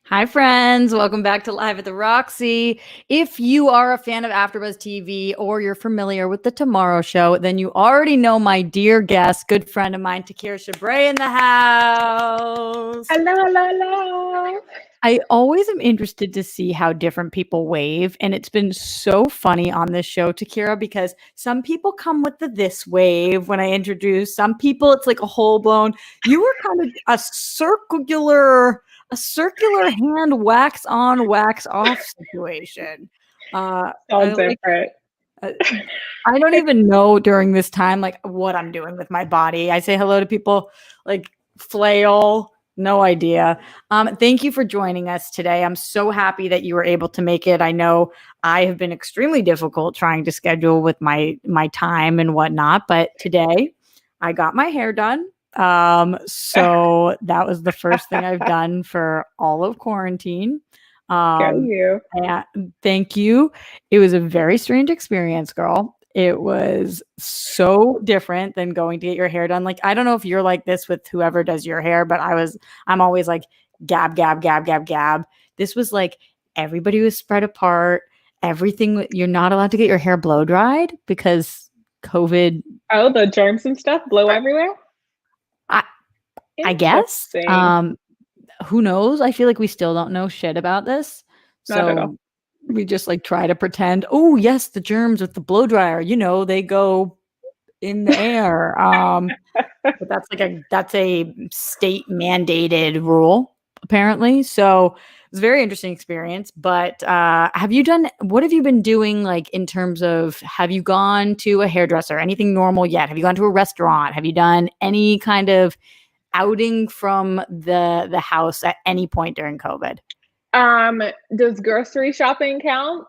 Hi, friends. Welcome back to Live at the Roxy. If you are a fan of AfterBuzz TV or you're familiar with The Tomorrow Show, then you already know my dear guest, good friend of mine, Takira Shabrae in the house. Hello, hello, hello. I always am interested to see how different people wave, and it's been so funny on this show, Takira, because some people come with the this wave when I introduce. Some people, it's like a whole blown. You were kind of a circular hand wax on, wax off situation. All I like. different. Uh, I don't even know during this time like what I'm doing with my body. I say hello to people like flail. No idea. Thank you for joining us today. I'm so happy that you were able to make it. I know I have been extremely difficult trying to schedule with my time and whatnot, but today I got my hair done. So that was the first thing I've done for all of quarantine. Go Um, you. and thank you. It was a very strange experience, girl. It was so different than going to get your hair done. Like, I don't know if you're like this with whoever does your hair, but I'm always like gab, gab, gab, gab, gab. This was like everybody was spread apart. You're not allowed to get your hair blow dried because COVID. Oh, the germs and stuff blow everywhere? I, I guess. Interesting. Who knows? I feel like we still don't know shit about this. Not at all. So we just like try to pretend, oh yes, the germs with the blow dryer, they go in the air. But that's a state mandated rule, apparently. So it was a very interesting experience. But what have you been doing like in terms of have you gone to a hairdresser, anything normal yet? Have you gone to a restaurant? Have you done any kind of outing from the house at any point during COVID? Does grocery shopping count?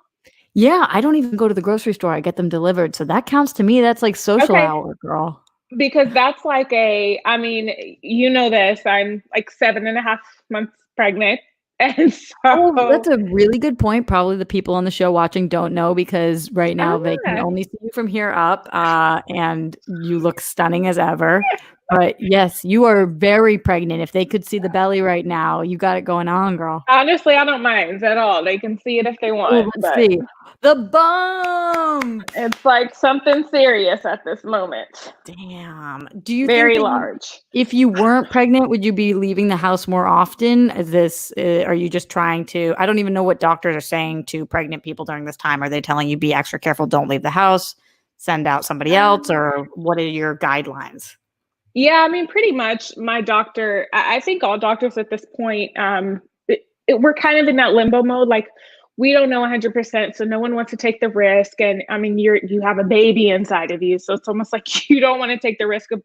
Yeah, I don't even go to the grocery store. I get them delivered. So that counts to me. That's like social Okay, hour, girl. because that's like I mean, you know this. I'm like 7.5 months pregnant. And Oh, so that's a really good point. Probably the people on the show watching don't know because right now they can ah, only see you from here up, and you look stunning as ever. But yes, you are very pregnant. If they could see the belly right now, you got it going on, girl. honestly, I don't mind at all. They can see it if they Oh, want, let's but see. The bump. it's like something serious at this moment. Damn. Do you think Very that large. if you weren't pregnant, would you be leaving the house more often? Are you just trying to, I don't even know what doctors are saying to pregnant people during this time. Are they telling you be extra careful, don't leave the house, send out somebody else, Um, or what are your guidelines? yeah, I mean, pretty much my doctor, I think all doctors at this point, we're kind of in that limbo mode. Like, we don't know 100%, so no one wants to take the risk. And I mean, you have a baby inside of you, so it's almost like you don't want to take the risk of,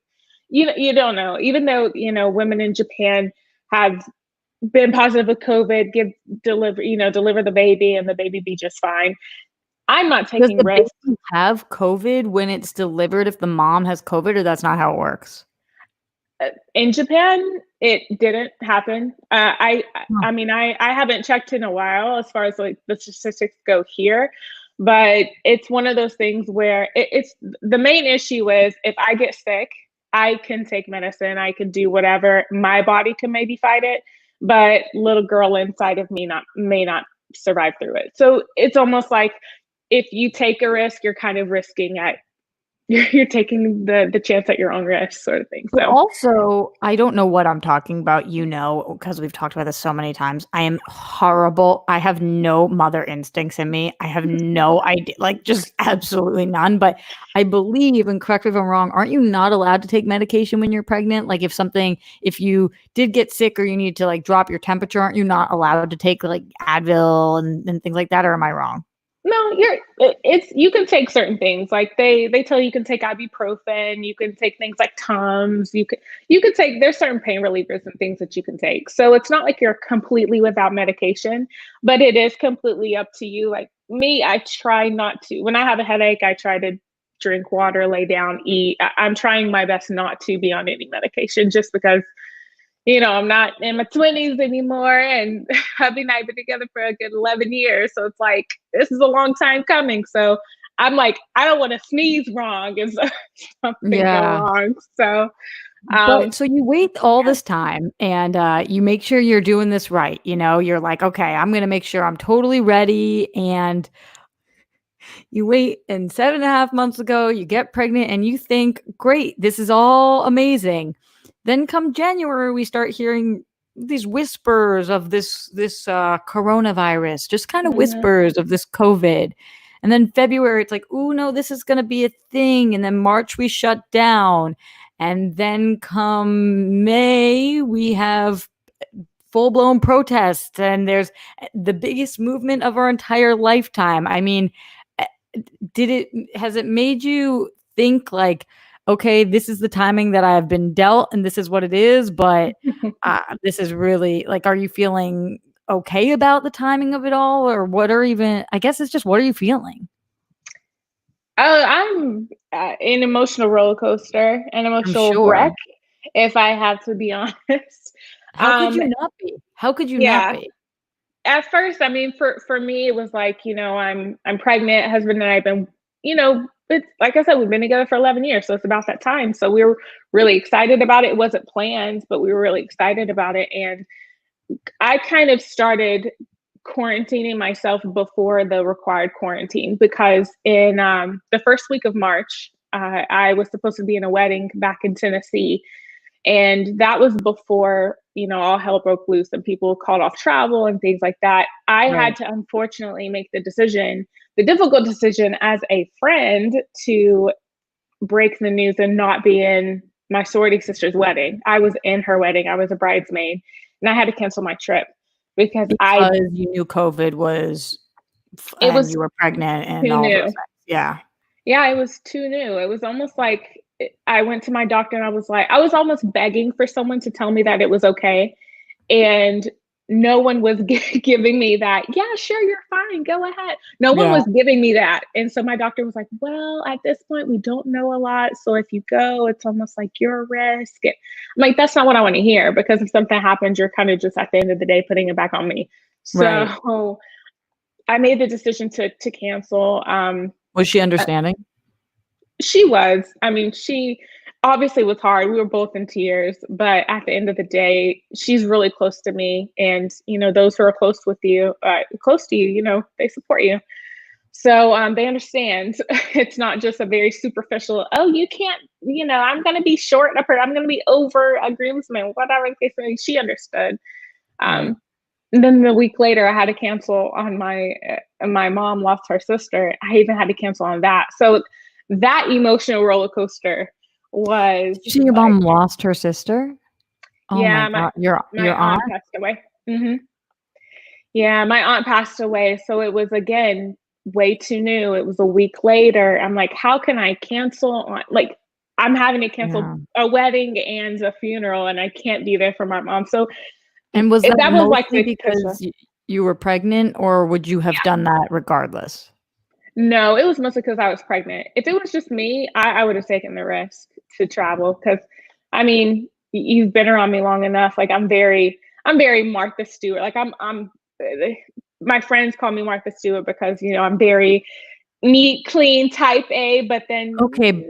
you don't know. Even though, women in Japan have been positive with COVID, deliver the baby and the baby be just fine. I'm not Does taking the risks. baby have COVID when it's delivered if the mom has COVID, or that's not how it works? In Japan, it didn't happen. Huh. I mean, I haven't checked in a while as far as like the statistics go here, but it's one of those things where it's the main issue is if I get sick, I can take medicine, I can do whatever, my body can maybe fight it, but little girl inside of me not may not survive through it. So it's almost like if you take a risk, you're kind of risking at you're taking the chance at your own risk sort of thing. But So also, I don't know what I'm talking about, because we've talked about this so many times. I am horrible. I have no mother instincts in me. I have no idea, like just absolutely none. But I believe, and correct me if I'm wrong, aren't you not allowed to take medication when you're pregnant? Like if you did get sick or you need to like drop your temperature, aren't you not allowed to take like Advil and things like that? Or am I wrong? no, it's you can take certain things like they tell you can take ibuprofen, you can take things like Tums, you can take there's certain pain relievers and things that you can take. So it's not like you're completely without medication, but it is completely up to you. Like me, I try not to. When I have a headache, I try to drink water, lay down, eat. I'm trying my best not to be on any medication just because I'm not in my 20s anymore, and hubby and I have been together for a good 11 years. So it's like, this is a long time coming. So I'm like, I don't want to sneeze wrong and something go Yeah. wrong. So Um, But so you wait all this time and you make sure you're doing this right. You know, you're like, okay, I'm going to make sure I'm totally ready. And you wait, and 7.5 months ago, you get pregnant and you think, great, this is all amazing. Then come January, we start hearing these whispers of this coronavirus, just kind of mhm. whispers of this COVID. And then February, it's like, oh no, this is going to be a thing. And then March, we shut down. And then come May, we have full blown protests, and there's the biggest movement of our entire lifetime. I mean, eh, has it made you think like, okay, this is the timing that I've been dealt and this is what it is, but this is really like, are you feeling okay about the timing of it all, or what are even, I guess it's just, what are you feeling? I'm an emotional roller coaster, an I'm emotional sure. wreck, if I have to be honest. How could Um, you not be? How could you not yeah, be? at first, I mean, for me, it was like, I'm pregnant. Husband and I have been, it's like I said, we've been together for 11 years, so it's about that time. So we were really excited about it. It wasn't planned, but we were really excited about it, and I kind of started quarantining myself before the required quarantine because in the first week of March, I was supposed to be in a wedding back in Tennessee. And that was before, all hell broke loose and people called off travel and things like that. I Right. had to unfortunately make the difficult decision as a friend to break the news and not be in my sorority sister's wedding. I was in her wedding, I was a bridesmaid, and I had to cancel my trip because Because you knew COVID was it and was you were pregnant and too all those new. things. Yeah. Yeah, it was too new. It was almost like I went to my doctor and I was almost begging for someone to tell me that it was okay. And no one was giving me that. Yeah, sure, you're fine. Go ahead. No one Yeah. was giving me that. And so my doctor was like, well, at this point, we don't know a lot. So if you go, it's almost like you're a risk. I'm like, that's not what I want to hear because if something happens, you're kind of just at the end of the day putting it back on me. Right. So I made the decision to cancel. Was she understanding? She was. I mean, she obviously was hard. We were both in tears, but at the end of the day, she's really close to me. And, those who are close to you, they support you. So they understand it's not just a very superficial, oh, you can't, I'm going to be short of her. I'm going to be over a groomsman, whatever the case may be. She understood. Right. Um, and then the week later, I had to cancel on my mom lost her sister. I even had to cancel on that. So that emotional roller coaster was Did you say your like, mom lost her sister? Oh my yeah, god. Your my aunt aunt? passed away. Yeah, my aunt passed away. So it was again way too new. It was a week later. I'm like, how can I cancel on like I'm having to cancel Yeah. a wedding and a funeral and I can't be there for my mom. So And was that that was like mostly the push. because you were pregnant, or would you have done that regardless? No, it was mostly because I was pregnant. If it was just me, I would have taken the risk to travel because, I mean, you've been around me long enough. Like I'm very Martha Stewart. Like my friends call me Martha Stewart because I'm very neat, clean, type A. But then, Okay.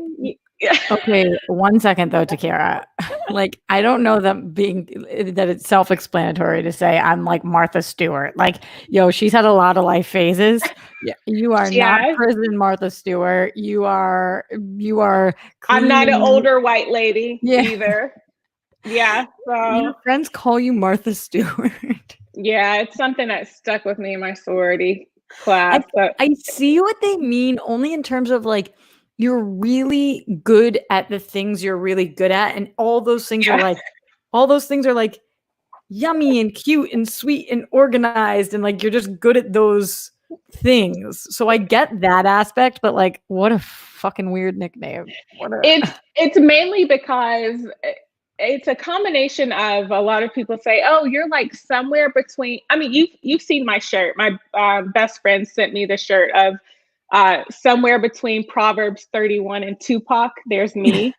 Okay, 1 second though, Takira. Like, I don't know that it's self-explanatory to say I'm like Martha Stewart. Like, yo, she's had a lot of life phases. Yeah, you are not yeah, prison Martha Stewart. You are I'm clean not an and older white lady yeah. either. Yeah, Your so friends call you Martha Stewart. yeah, it's something that stuck with me in my sorority class. I But I see what they mean only in terms of like you're really good at the things you're really good at, and yeah. all those things are like yummy and cute and sweet and organized, and like you're just good at those things. So I get that aspect, but like what a fucking weird nickname. What a It's mainly because it's a combination of a lot of people say, "Oh, you're like somewhere between." I mean, you've seen my shirt. My best friend sent me the shirt of somewhere between Proverbs 31 and Tupac. There's me.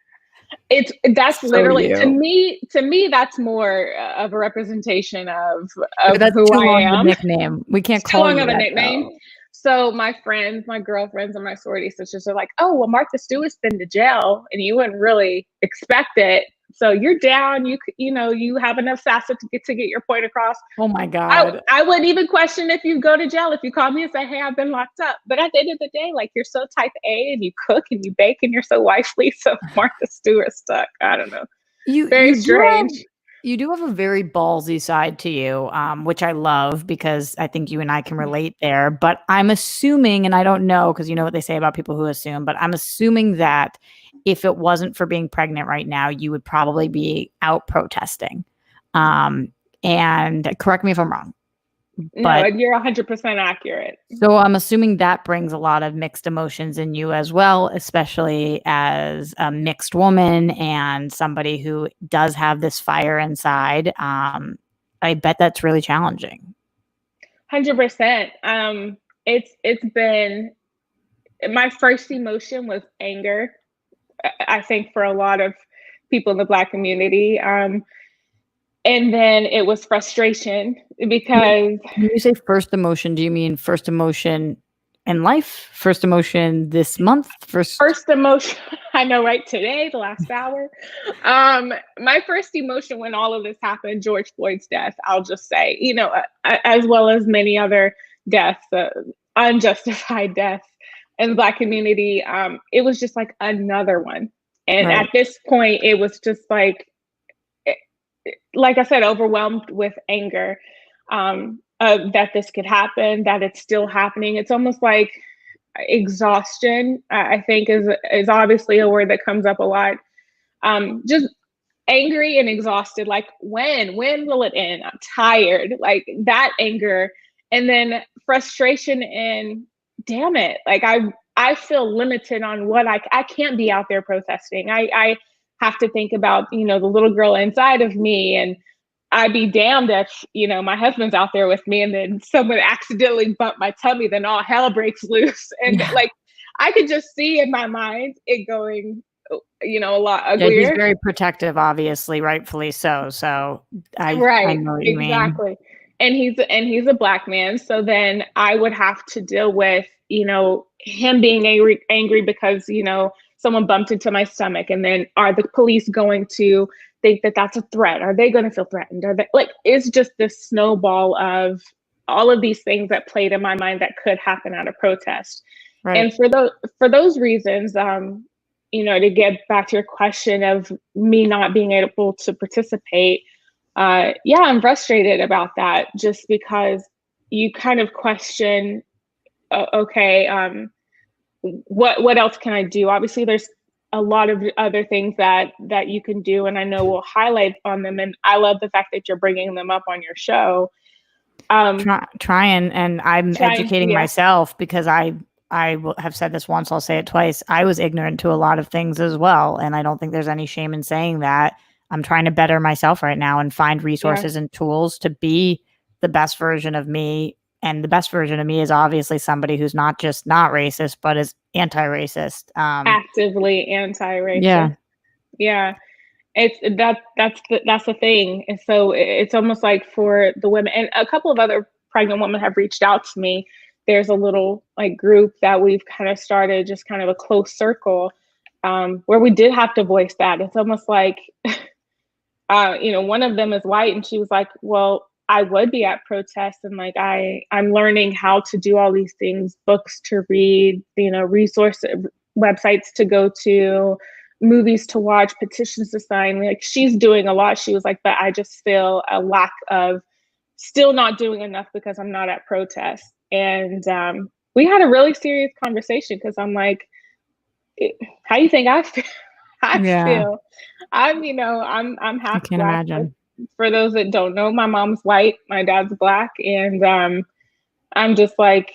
That's so literally you. to me that's more of a representation But of that's who too I long of a am. nickname. We can't It's too call long you of a that nickname. though. So my friends, my girlfriends, and my sorority sisters are like, "Oh, well, Martha Stewart's been to jail, and you wouldn't really expect it So you're down, you have enough sass to get your point across. Oh my God. I wouldn't even question if you go to jail, if you call me and say, hey, I've been locked up. But at the end of the day, like, you're so type A and you cook and you bake and you're so wifely. So Martha Stewart stuck. I don't know. Very strange. You do have a very ballsy side to you, which I love because I think you and I can relate there. But I'm assuming, and I don't know because you know what they say about people who assume, but I'm assuming that if it wasn't for being pregnant right now, you would probably be out protesting. And correct me if I'm wrong. No, you're 100% accurate. So I'm assuming that brings a lot of mixed emotions in you as well, especially as a mixed woman and somebody who does have this fire inside. I bet that's really challenging. 100%. It's been, my first emotion was anger. I think for a lot of people in the Black community. And then it was frustration because when you say first emotion, do you mean first emotion in life? First emotion this month? First emotion, I know, right? Today, the last hour. My first emotion when all of this happened, George Floyd's death, I'll just say, as well as many other deaths, unjustified deaths in the Black community, it was just like another one. And right. At this point, it was just like I said, overwhelmed with anger that this could happen, that it's still happening. It's almost like exhaustion, I think is obviously a word that comes up a lot. Just angry and exhausted. Like, when will it end? I'm tired. Like, that anger. And then frustration and damn it. Like, I feel limited on what I can't be out there protesting. I have to think about, the little girl inside of me, and I'd be damned if, my husband's out there with me and then someone accidentally bumped my tummy, then all hell breaks loose. And like, I could just see in my mind it going, a lot uglier. Yeah, he's very protective, obviously, rightfully so. So I know what you mean. And he's a Black man. So then I would have to deal with, him being angry because, someone bumped into my stomach. And then are the police going to think that that's a threat? Are they going to feel threatened? Are they, like, it's just this snowball of all of these things that played in my mind that could happen at a protest. Right. And for those reasons, to get back to your question of me not being able to participate, I'm frustrated about that, just because you kind of question, what else can I do? Obviously, there's a lot of other things that you can do, and I know we'll highlight on them. And I love the fact that you're bringing them up on your show. Trying, and I'm educating myself because I have said this once, I'll say it twice. I was ignorant to a lot of things as well, and I don't think there's any shame in saying that. I'm trying to better myself right now and find resources and tools to be the best version of me. And the best version of me is obviously somebody who's not just not racist, but is anti-racist. Actively anti-racist. Yeah. That's the thing. And so it's almost like for the women, and a couple of other pregnant women have reached out to me. There's a little like group that we've kind of started, just kind of a close circle, where we did have to voice that. It's almost like, one of them is white, and she was like, well, I would be at protests, and like I'm learning how to do all these things, books to read, resource websites to go to, movies to watch, petitions to sign. Like, she's doing a lot. She was like, but I just feel a lack of still not doing enough because I'm not at protests. And we had a really serious conversation because I'm like, how do you think I feel? I feel I'm half I can't Black. imagine. For those that don't know, my mom's white, my dad's Black, and I'm just like,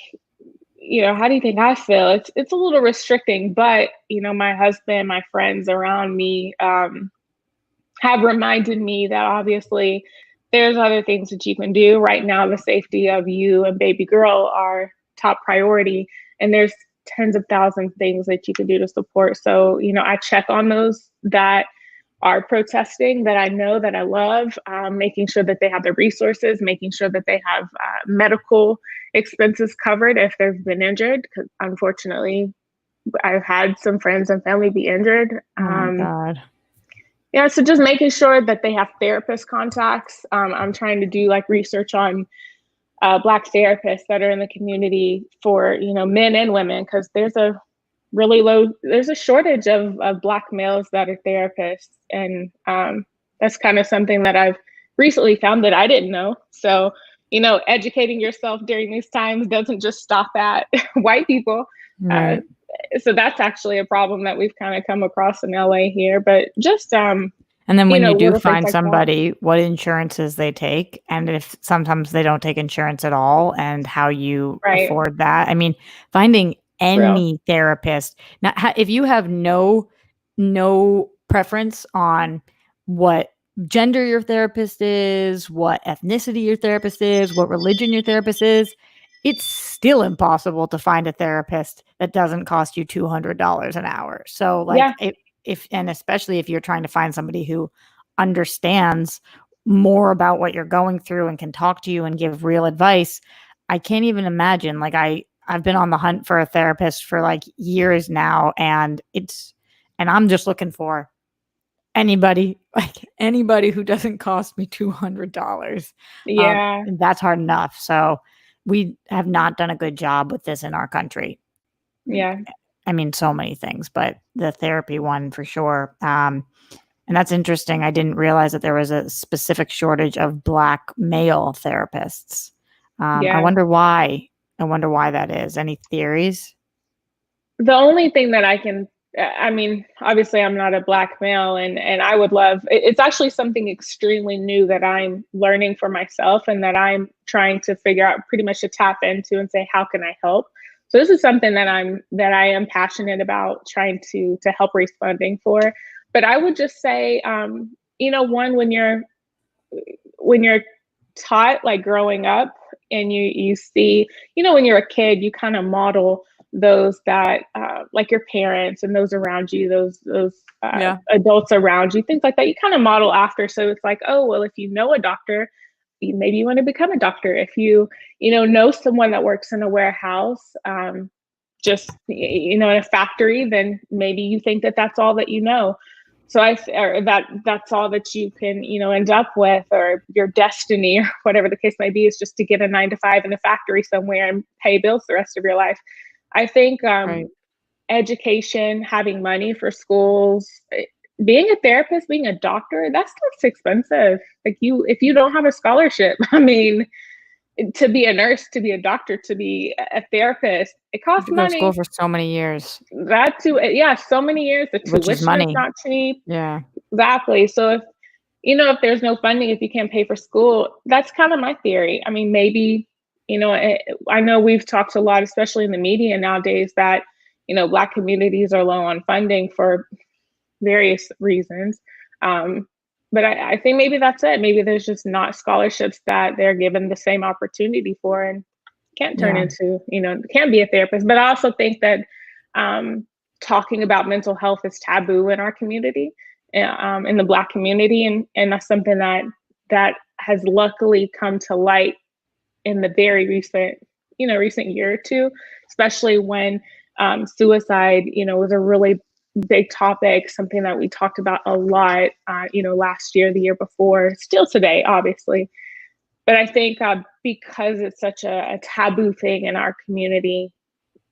how do you think I feel? It's a little restricting, but my husband, my friends around me have reminded me that obviously there's other things that you can do. Right now, the safety of you and baby girl are top priority, and there's tens of thousands of things that you can do to support. So, I check on those that are protesting, that I know, that I love, making sure that they have the resources, making sure that they have medical expenses covered if they've been injured. Because unfortunately, I've had some friends and family be injured. Oh my God. Yeah, so just making sure that they have therapist contacts. I'm trying to do like research on Black therapists that are in the community for, you know, men and women, because there's a shortage of Black males that are therapists. And that's kind of something that I've recently found that I didn't know. So, you know, educating yourself during these times doesn't just stop at white people. Uh, Right. so that's actually a problem that we've kind of come across in LA here. But just, And then you when know, you do little things find like that. somebody, what insurances they take, and if sometimes they don't take insurance at all, and how you Right. afford that. I mean, finding Real. any therapist. Now, if you have no preference on what gender your therapist is, what ethnicity your therapist is, what religion your therapist is, it's still impossible to find a therapist that doesn't cost you $200 an hour. So, like, Yeah. if and especially if you're trying to find somebody who understands more about what you're going through and can talk to you and give real advice, I can't even imagine. Like, I've been on the hunt for a therapist for like years now, and I'm just looking for anybody, like anybody who doesn't cost me $200. Yeah. And that's hard enough. So we have not done a good job with this in our country. Yeah. I mean, so many things, but the therapy one for sure. And that's interesting. I didn't realize that there was a specific shortage of Black male therapists. I Yeah. wonder why. I wonder why that is. Any theories? The only thing that I can, I mean, obviously I'm not a Black male, and I would love, it's actually something extremely new that I'm learning for myself and that I'm trying to figure out, pretty much to tap into and say, how can I help? So this is something that I am passionate about trying to help raise funding for. But I would just say, you know, one, when you're taught, like growing up, and you see, you know, when you're a kid, you kind of model those that like your parents and those around you, those Yeah. adults around you, things like that, you kind of model after. So it's like, oh well, if you know a doctor, maybe you want to become a doctor. If you know someone that works in a warehouse, just, you know, in a factory, then maybe you think that that's all that you know. So or that's all that you can, you know, end up with, or your destiny, or whatever the case may be, is just to get a 9 to 5 in a factory somewhere and pay bills the rest of your life. I think Right. education, having money for schools, being a therapist, being a doctor, that's expensive. Like, if you don't have a scholarship, I mean, to be a nurse, to be a doctor, to be a therapist, it You have costs to go to school money. for so many years, That too, yeah, so many years. The which is tuition is money. not cheap. Yeah. Exactly. So if, you know, if there's no funding, if you can't pay for school, that's kind of my theory. I mean, maybe, you know, I know we've talked a lot, especially in the media nowadays, that, you know, Black communities are low on funding for various reasons. Um, but I think maybe that's it. Maybe there's just not scholarships that they're given the same opportunity for, and can't turn Yeah. into, you know, can't be a therapist. But I also think that um, talking about mental health is taboo in our community, in the Black community, and that's something that has luckily come to light in the very recent, you know, recent year or two, especially when suicide, you know, was a really big topic, something that we talked about a lot, you know, last year, the year before, still today, obviously. But I think because it's such a taboo thing in our community,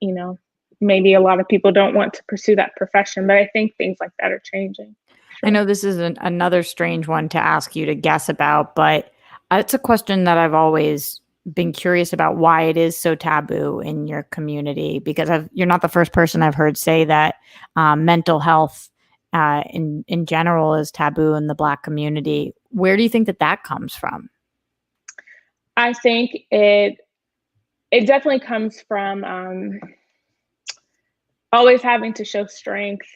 you know, maybe a lot of people don't want to pursue that profession. But I think things like that are changing. I Sure. know this is another strange one to ask you to guess about, but it's a question that I've always been curious about, why it is so taboo in your community, because you're not the first person I've heard say that mental health in general is taboo in the Black community. Where do you think that comes from? I think it definitely comes from always having to show strength,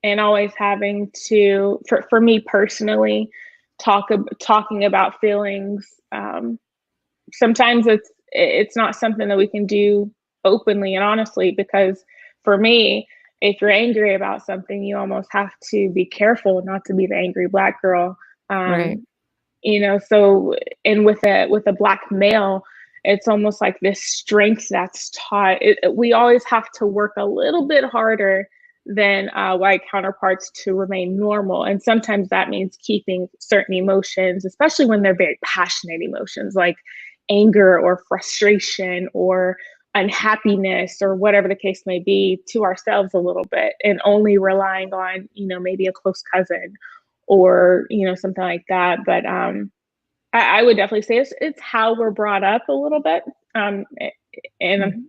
and always having to, for me personally, talking about feelings. Sometimes it's not something that we can do openly and honestly, because for me, if you're angry about something, you almost have to be careful not to be the angry Black girl. Right. um, you know, so, and with a Black male, it's almost like this strength that's taught. We always have to work a little bit harder than white counterparts to remain normal. And sometimes that means keeping certain emotions, especially when they're very passionate emotions like anger or frustration or unhappiness or whatever the case may be, to ourselves a little bit, and only relying on, maybe a close cousin or, something like that. But I would definitely say it's how we're brought up a little bit. And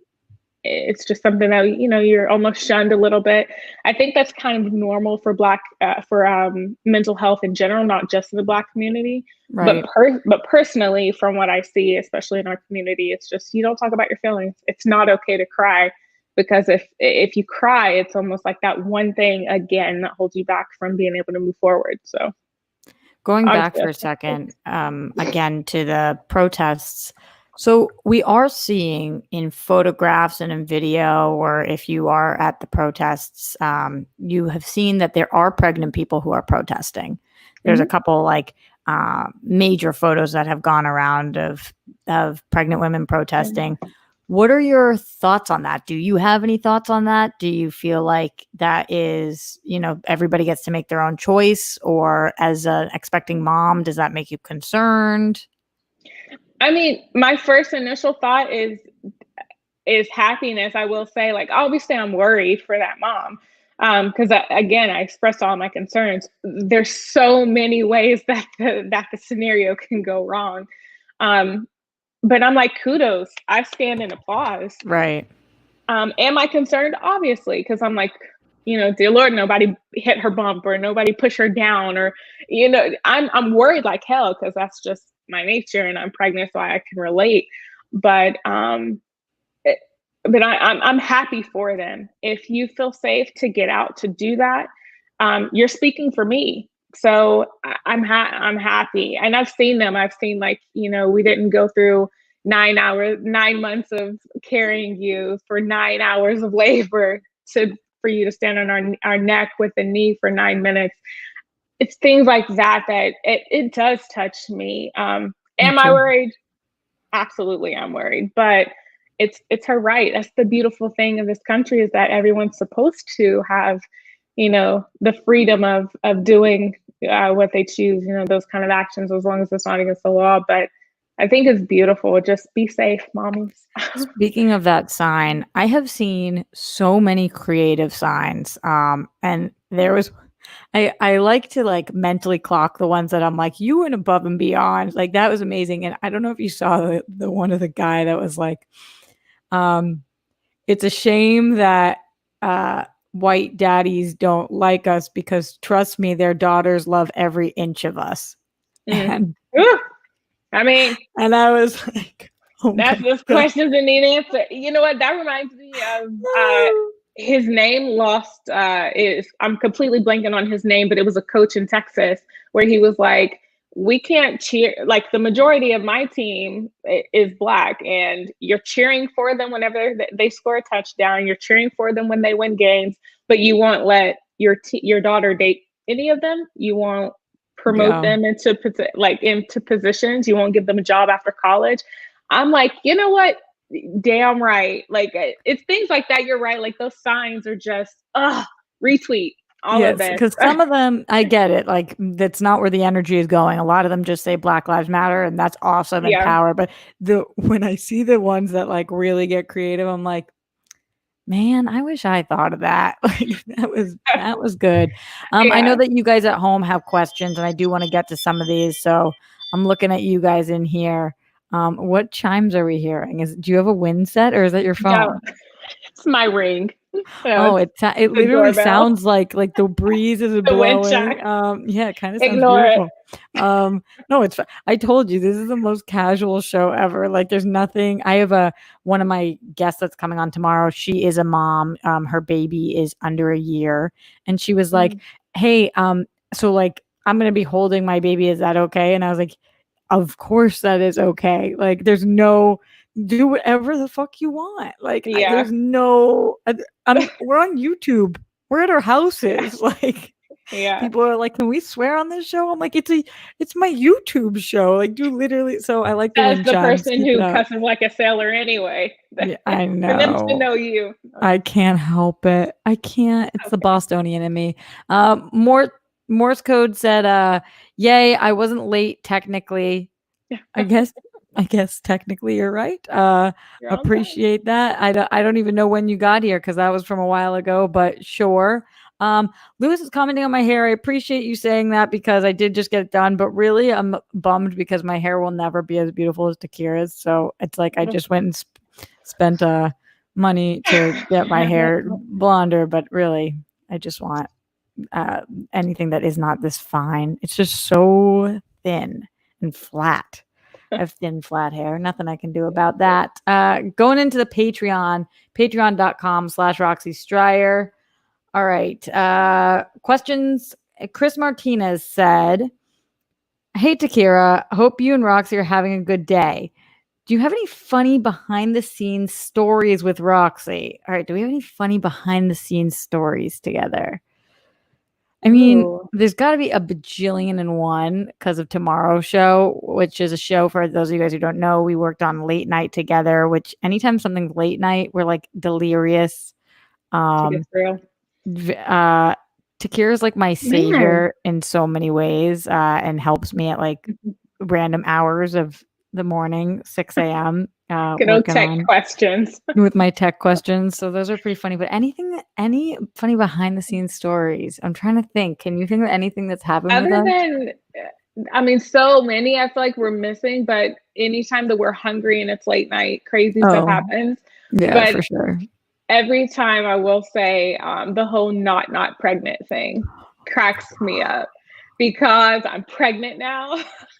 it's just something that, you're almost shunned a little bit. I think that's kind of normal for mental health in general, not just in the Black community. Right. But personally, from what I see, especially in our community, it's just, you don't talk about your feelings. It's not okay to cry, because if you cry, it's almost like that one thing again that holds you back from being able to move forward. So Going back honestly, for a second, again to the protests. So we are seeing in photographs and in video, or if you are at the protests, you have seen that there are pregnant people who are protesting. There's a couple like major photos that have gone around of pregnant women protesting. What are your thoughts on that? Do you have any thoughts on that? Do you feel like that is, everybody gets to make their own choice? Or as an expecting mom, does that make you concerned? I mean, my first initial thought is happiness. I will say, like, obviously I'm worried for that mom. Because again, I expressed all my concerns. There's so many ways that the scenario can go wrong. But I'm like, kudos. I stand in applause. Right. Am I concerned? Obviously, because I'm like, dear Lord, nobody hit her bump or nobody push her down, or, I'm worried like hell, because that's just my nature, and I'm pregnant, so I can relate. But I'm happy for them. If you feel safe to get out to do that, you're speaking for me. So I'm happy, and I've seen them. I've seen, like, we didn't go through 9 months of carrying you for 9 hours of labor for you to stand on our neck with a knee for 9 minutes. It's things like that it does touch me. Am I worried? Absolutely, I'm worried, but it's her right. That's the beautiful thing of this country, is that everyone's supposed to have, the freedom of doing what they choose, those kind of actions, as long as it's not against the law. But I think it's beautiful. Just be safe, mommies. Speaking of that sign, I have seen so many creative signs. And there was, I like to like mentally clock the ones that I'm like, you went above and beyond. Like that was amazing. And I don't know if you saw the one of the guy that was like, it's a shame that white daddies don't like us, because trust me, their daughters love every inch of us. And I mean, and I was like, oh, that's just questions that need answer. You know what? That reminds me of his name lost. I'm completely blanking on his name, but it was a coach in Texas where he was like, we can't cheer, like, the majority of my team is Black, and you're cheering for them whenever they score a touchdown. You're cheering for them when they win games, but you won't let your daughter date any of them. You won't promote them into positions. You won't give them a job after college. I'm like, you know what? Damn right. Like, it's things like that. You're right. Like, those signs are just retweet. All of it. Because some of them, I get it. Like, that's not where the energy is going. A lot of them just say Black Lives Matter, and that's awesome and power. But when I see the ones that like really get creative, I'm like, man, I wish I thought of that. Like, that was good. I know that you guys at home have questions, and I do want to get to some of these. So I'm looking at you guys in here. What chimes are we hearing? Do you have a wind set, or is that your phone? No, it's my ring. Oh, it literally sounds like the breeze is blowing. Yeah, it kind of sounds beautiful. No, it's I told you, this is the most casual show ever. Like, there's nothing. I have one of my guests that's coming on tomorrow. She is a mom. Her baby is under a year, and she was like, hey, so like, I'm gonna be holding my baby. Is that okay? And I was like, of course that is okay. Like, there's no, do whatever the fuck you want. Like, there's no, we're on YouTube. We're at our houses. Like, Yeah. People are like, "Can we swear on this show?" I'm like, it's my YouTube show. Like, you literally." So I like the As wind the chimes. person Keep it who up. cusses like a sailor anyway. Yeah, I For them to know. know you. I can't help it. I can't. It's the Okay. Bostonian in me. Morse code said, "Yay! I wasn't late technically. I guess. I guess technically you're right. You're on time. Appreciate that. I don't even know when you got here because that was from a while ago. But sure." Lewis is commenting on my hair. I appreciate you saying that because I did just get it done. But really, I'm bummed because my hair will never be as beautiful as Takira's. So it's like I just went and spent money to get my hair blonder, but really, I just want anything that is not this fine. It's just so thin and flat. I have thin, flat hair. Nothing I can do about that. Going into the Patreon, patreon.com/Roxy Stryer. All right. Questions. Chris Martinez said, "Hey, Takira. Hope you and Roxy are having a good day. Do you have any funny behind the scenes stories with Roxy?" All right. Do we have any funny behind the scenes stories together? I mean, Ooh. there's got to be a bajillion and one because of Tomorrow's Show, which is a show for those of you guys who don't know. We worked on late night together, which anytime something's late night, we're like delirious. She gets Um, real. Takira's like my Man. savior in so many ways and helps me at like random hours of the morning, 6 a.m. Good old Working tech on questions. with my tech questions. So those are pretty funny. But any funny behind the scenes stories? I'm trying to think. Can you think of anything that's happened with Other us? than, I mean, so many I feel like we're missing, but anytime that we're hungry and it's late night, crazy stuff Oh, happens. yeah, But for sure. every time I will say the whole not pregnant thing cracks me up because I'm pregnant now.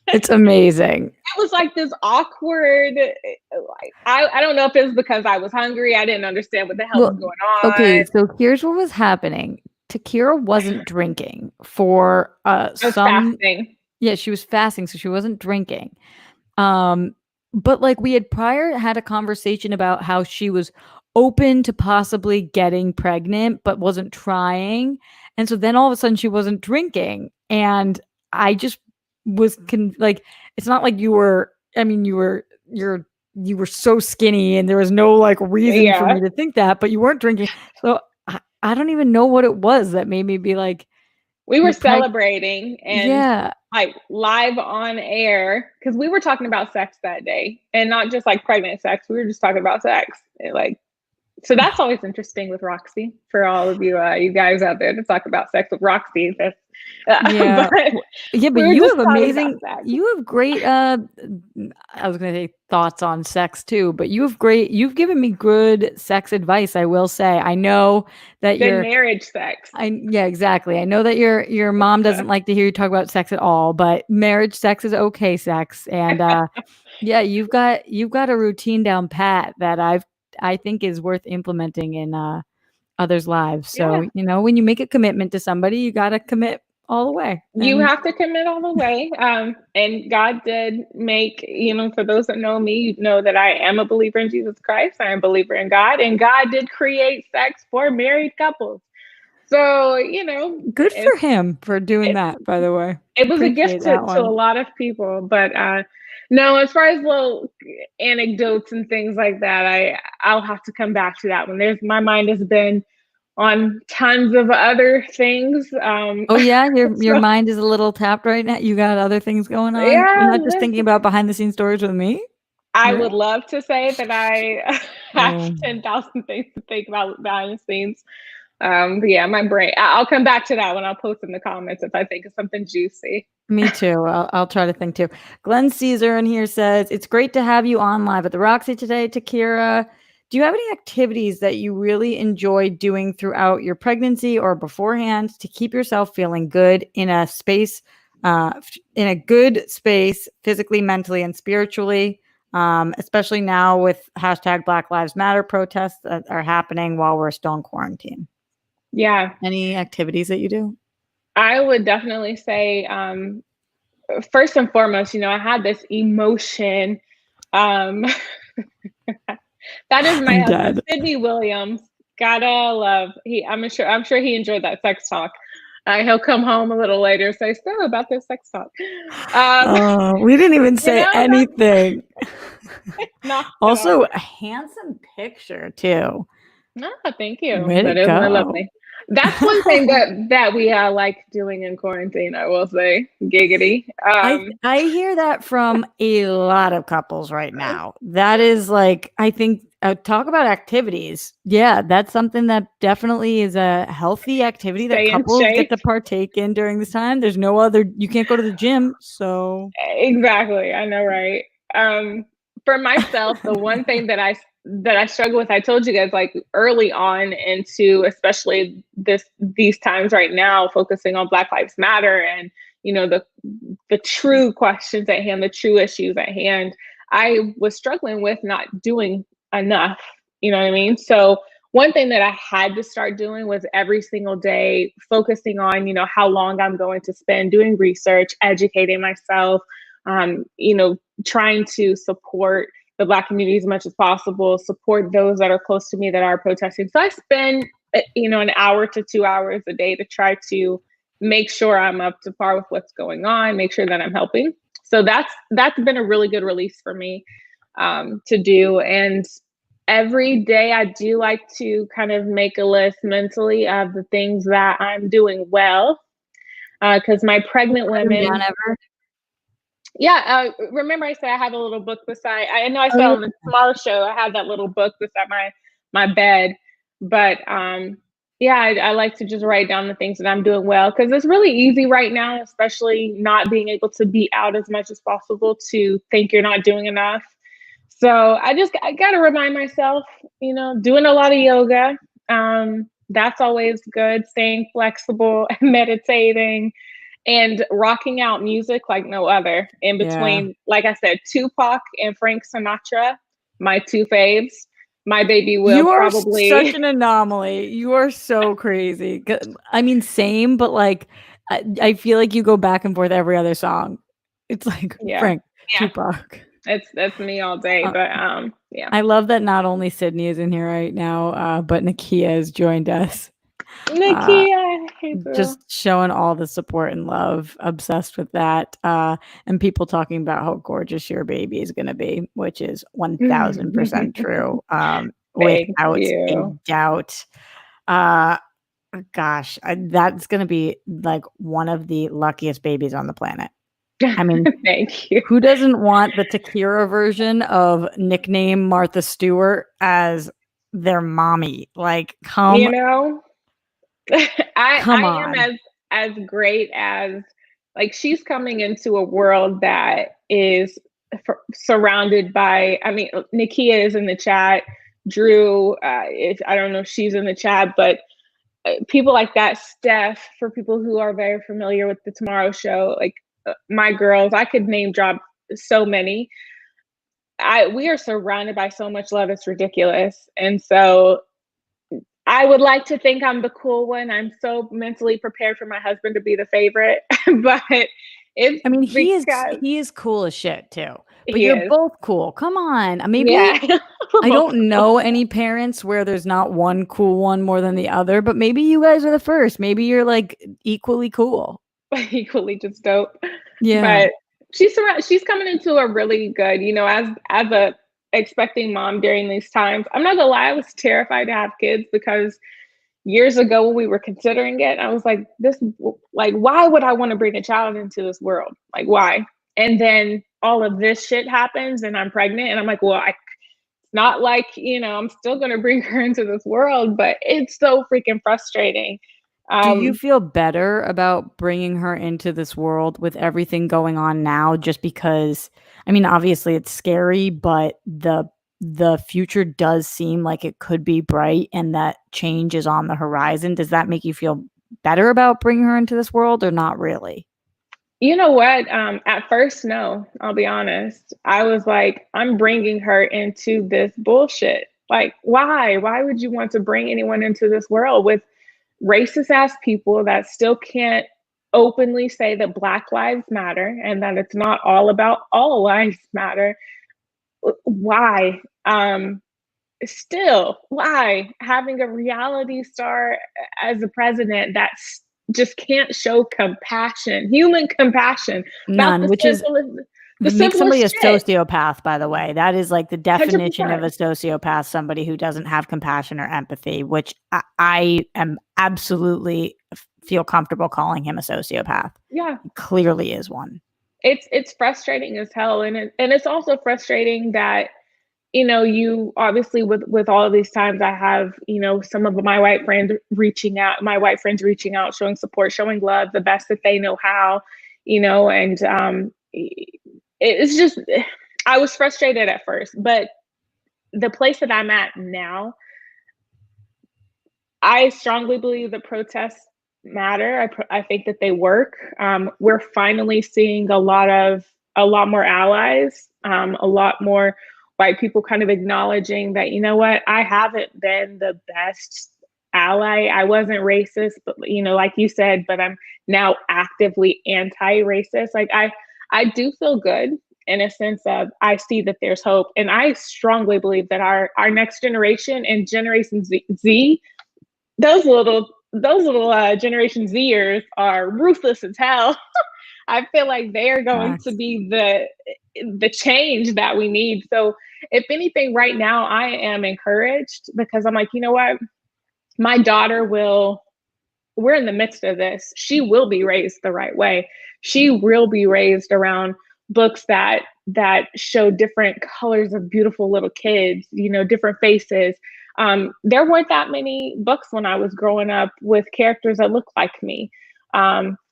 It's amazing. It was like this awkward, like I don't know if it was because I was hungry. I didn't understand what the hell was Well, going okay, on. so here's what was happening. Takira wasn't drinking for I was some fasting. yeah, she was fasting, so she wasn't drinking. Um, but like we had prior had a conversation about how she was open to possibly getting pregnant, but wasn't trying. And so then all of a sudden she wasn't drinking. And I just was like, it's not like you were, I mean, you were so skinny and there was no like reason for Yeah. me to think that, but you weren't drinking. So I don't even know what it was that made me be like, We were you're pregnant. celebrating and Yeah. like live on air because we were talking about sex that day and not just like pregnant sex. We were just talking about sex. And, like, so that's always interesting with Roxy for all of you, you guys out there to talk about sex with Roxy. That's, Yeah. but Yeah, but we were you just have talking about amazing sex. you have great I was going to say thoughts on sex too, but you've given me good sex advice, I will say. I know that Good marriage sex. yeah, exactly. I know that your mom doesn't like to hear you talk about sex at all, but marriage sex is okay sex. And yeah, you've got a routine down pat that I think is worth implementing in others' lives. So, Yeah. when you make a commitment to somebody, you got to commit all the way. You And have to commit all the way. And God did make, for those that know me, you know that I am a believer in Jesus Christ. I am a believer in God, and God did create sex for married couples. So, good it, for him for doing it, that, by the way. it was a gift Appreciate that to a one. lot of people. But no, as far as little anecdotes and things like that, I'll have to come back to that one. My mind has been on tons of other things. Oh yeah, your So mind is a little tapped right now. You got other things going on. You're yeah, not just thinking about behind the scenes stories with me. I Yeah. would love to say that I have Oh, 10,000 things to think about behind the scenes. But yeah, my brain. I'll come back to that one. I'll post in the comments if I think of something juicy. me too. I'll try to think too. Glenn Caesar in here says it's great to have you on live at the Roxy today, Takira. Do you have any activities that you really enjoy doing throughout your pregnancy or beforehand to keep yourself feeling good in a good space, physically, mentally, and spiritually? Especially now with hashtag Black Lives Matter protests that are happening while we're still in quarantine. Yeah, Any activities that you do? I would definitely say first and foremost, I had this emotion. Um, that is my I'm husband, dead. Sydney Williams. Gotta love. I'm sure he enjoyed that sex talk. He'll come home a little later and say, "So about this sex talk." Um, We didn't even say not, anything. not at all. Also, a handsome picture too. No, thank you. Way to That is my go. lovely. That's one thing that we like doing in quarantine. I will say, giggity. I hear that from a lot of couples right now. That is like, I think, talk about activities. Yeah, that's something that definitely is a healthy activity that Stay in couples get shape. to partake in during this time. There's no other, you can't go to the gym. So, Exactly. I know, right? For myself, the one thing that I struggle with, I told you guys like early on into especially these times right now, focusing on Black Lives Matter and the true questions at hand, the true issues at hand. I was struggling with not doing enough. You know what I mean? So one thing that I had to start doing was every single day focusing on, how long I'm going to spend doing research, educating myself, trying to support the Black community as much as possible, support those that are close to me that are protesting. So I spend, an hour to 2 hours a day to try to make sure I'm up to par with what's going on, make sure that I'm helping. So that's been a really good release for me to do. And every day I do like to kind of make a list mentally of the things that I'm doing well. Because my pregnant write them down women, ever. yeah, remember I said I have a little book beside. I know I Oh, said yeah. on the Tomorrow Show I have that little book beside my bed, but yeah, I like to just write down the things that I'm doing well because it's really easy right now, especially not being able to be out as much as possible, to think you're not doing enough. So I got to remind myself, doing a lot of yoga. That's always good. Staying flexible, meditating, and rocking out music like no other. In Yeah. between, like I said, Tupac and Frank Sinatra, my two faves. My baby will You are such probably, an anomaly. You are so crazy. I mean, same, but like, I feel like you go back and forth every other song. It's like yeah, Frank, Tupac. that's me all day. Uh, But yeah, I love that not only Sydney is in here right now, but Nakia has joined us. Uh, Nakia, hey girl. just showing all the support and love, obsessed with that. And people talking about how gorgeous your baby is going to be, which is 1000% true. Thank Without a you. doubt. Uh, Gosh, that's going to be like one of the luckiest babies on the planet. I mean, Thank you. who doesn't want the Takira version of nickname Martha Stewart as their mommy? Like, You know, come I am on. as great as, like, she's coming into a world that is surrounded by, I mean, Nikia is in the chat. Drew, if I don't know if she's in the chat, but people like that. Steph, for people who are very familiar with the Tomorrow Show, like my girls, I could name drop so many. We are surrounded by so much love, it's ridiculous. And so I would like to think I'm the cool one. I'm so mentally prepared for my husband to be the favorite, but it's I mean, because he is cool as shit too. But he you're is. both cool. Come on. Maybe Yeah, we're I both don't know any parents where there's not one cool one more than the other, but maybe you guys are the first. Maybe you're like equally cool. equally just dope. Yeah. But she's coming into a really good, as a expecting mom during these times. I'm not gonna lie, I was terrified to have kids because years ago when we were considering it, I was like, this, like, why would I want to bring a child into this world? Like, why? And then all of this shit happens and I'm pregnant and I'm like, well, not like, I'm still going to bring her into this world, but it's so freaking frustrating. Do you Um, feel better about bringing her into this world with everything going on now just because I mean obviously it's scary but the future does seem like it could be bright and that change is on the horizon. Does that make you feel better about bringing her into this world or not really? you know what? At first, no, I'll be honest. I was like, I'm bringing her into this bullshit. Like, why? Why would you want to bring anyone into this world with racist ass people that still can't openly say that Black Lives Matter and that it's not all about all lives matter? Why? Still, why having a reality star as a president that just can't show compassion, human compassion about None, which is the makes somebody a simplest shit. sociopath, by the way. That is like the definition of 100%. a sociopath, somebody who doesn't have compassion or empathy, which I am absolutely feel comfortable calling him a sociopath. Yeah. He clearly is one. It's frustrating as hell, and it's also frustrating that, you obviously with all of these times I have, some of my white friends reaching out, showing support, showing love the best that they know how, and it's just, I was frustrated at first, but the place that I'm at now, I strongly believe that protests matter. I think that they work. We're finally seeing a lot more allies, a lot more white people kind of acknowledging that, you know what, I haven't been the best ally. I wasn't racist, but like you said, but I'm now actively anti-racist. Like I do feel good in a sense of I see that there's hope, and I strongly believe that our next generation and Generation Z, those little Generation Zers are ruthless as hell. I feel like they're going to be the change that we need. So if anything, right now I am encouraged because I'm like, you know what, my daughter will. We're in the midst of this. She will be raised the right way. She will be raised around books that show different colors of beautiful little kids, different faces. There weren't that many books when I was growing up with characters that looked like me,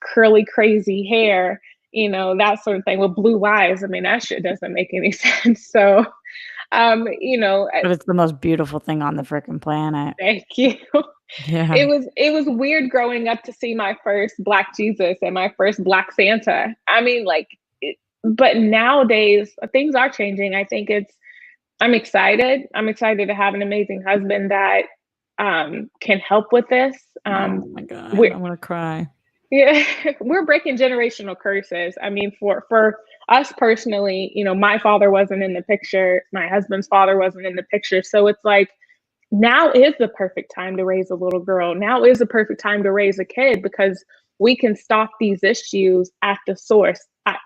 curly, crazy hair, that sort of thing with blue eyes. I mean, that shit doesn't make any sense. So, but it's the most beautiful thing on the freaking planet. thank you. Yeah. It was weird growing up to see my first Black Jesus and my first Black Santa. I mean, like, but nowadays things are changing. I think I'm excited. I'm excited to have an amazing husband that can help with this. Oh my God, We're I'm gonna cry. Yeah, we're breaking generational curses. I mean, for us personally, my father wasn't in the picture. My husband's father wasn't in the picture. So it's like, now is the perfect time to raise a little girl. Now is the perfect time to raise a kid because we can stop these issues at the source.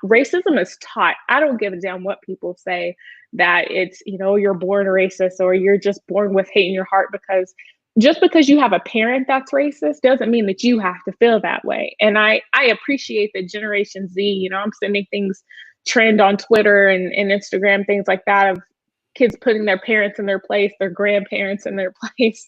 Racism is taught. I don't give a damn what people say that it's, you're born racist or you're just born with hate in your heart, because just because you have a parent that's racist doesn't mean that you have to feel that way. And I appreciate that Generation Z, I'm sending things trend on Twitter and Instagram, things like that, of kids putting their parents in their place, their grandparents in their place.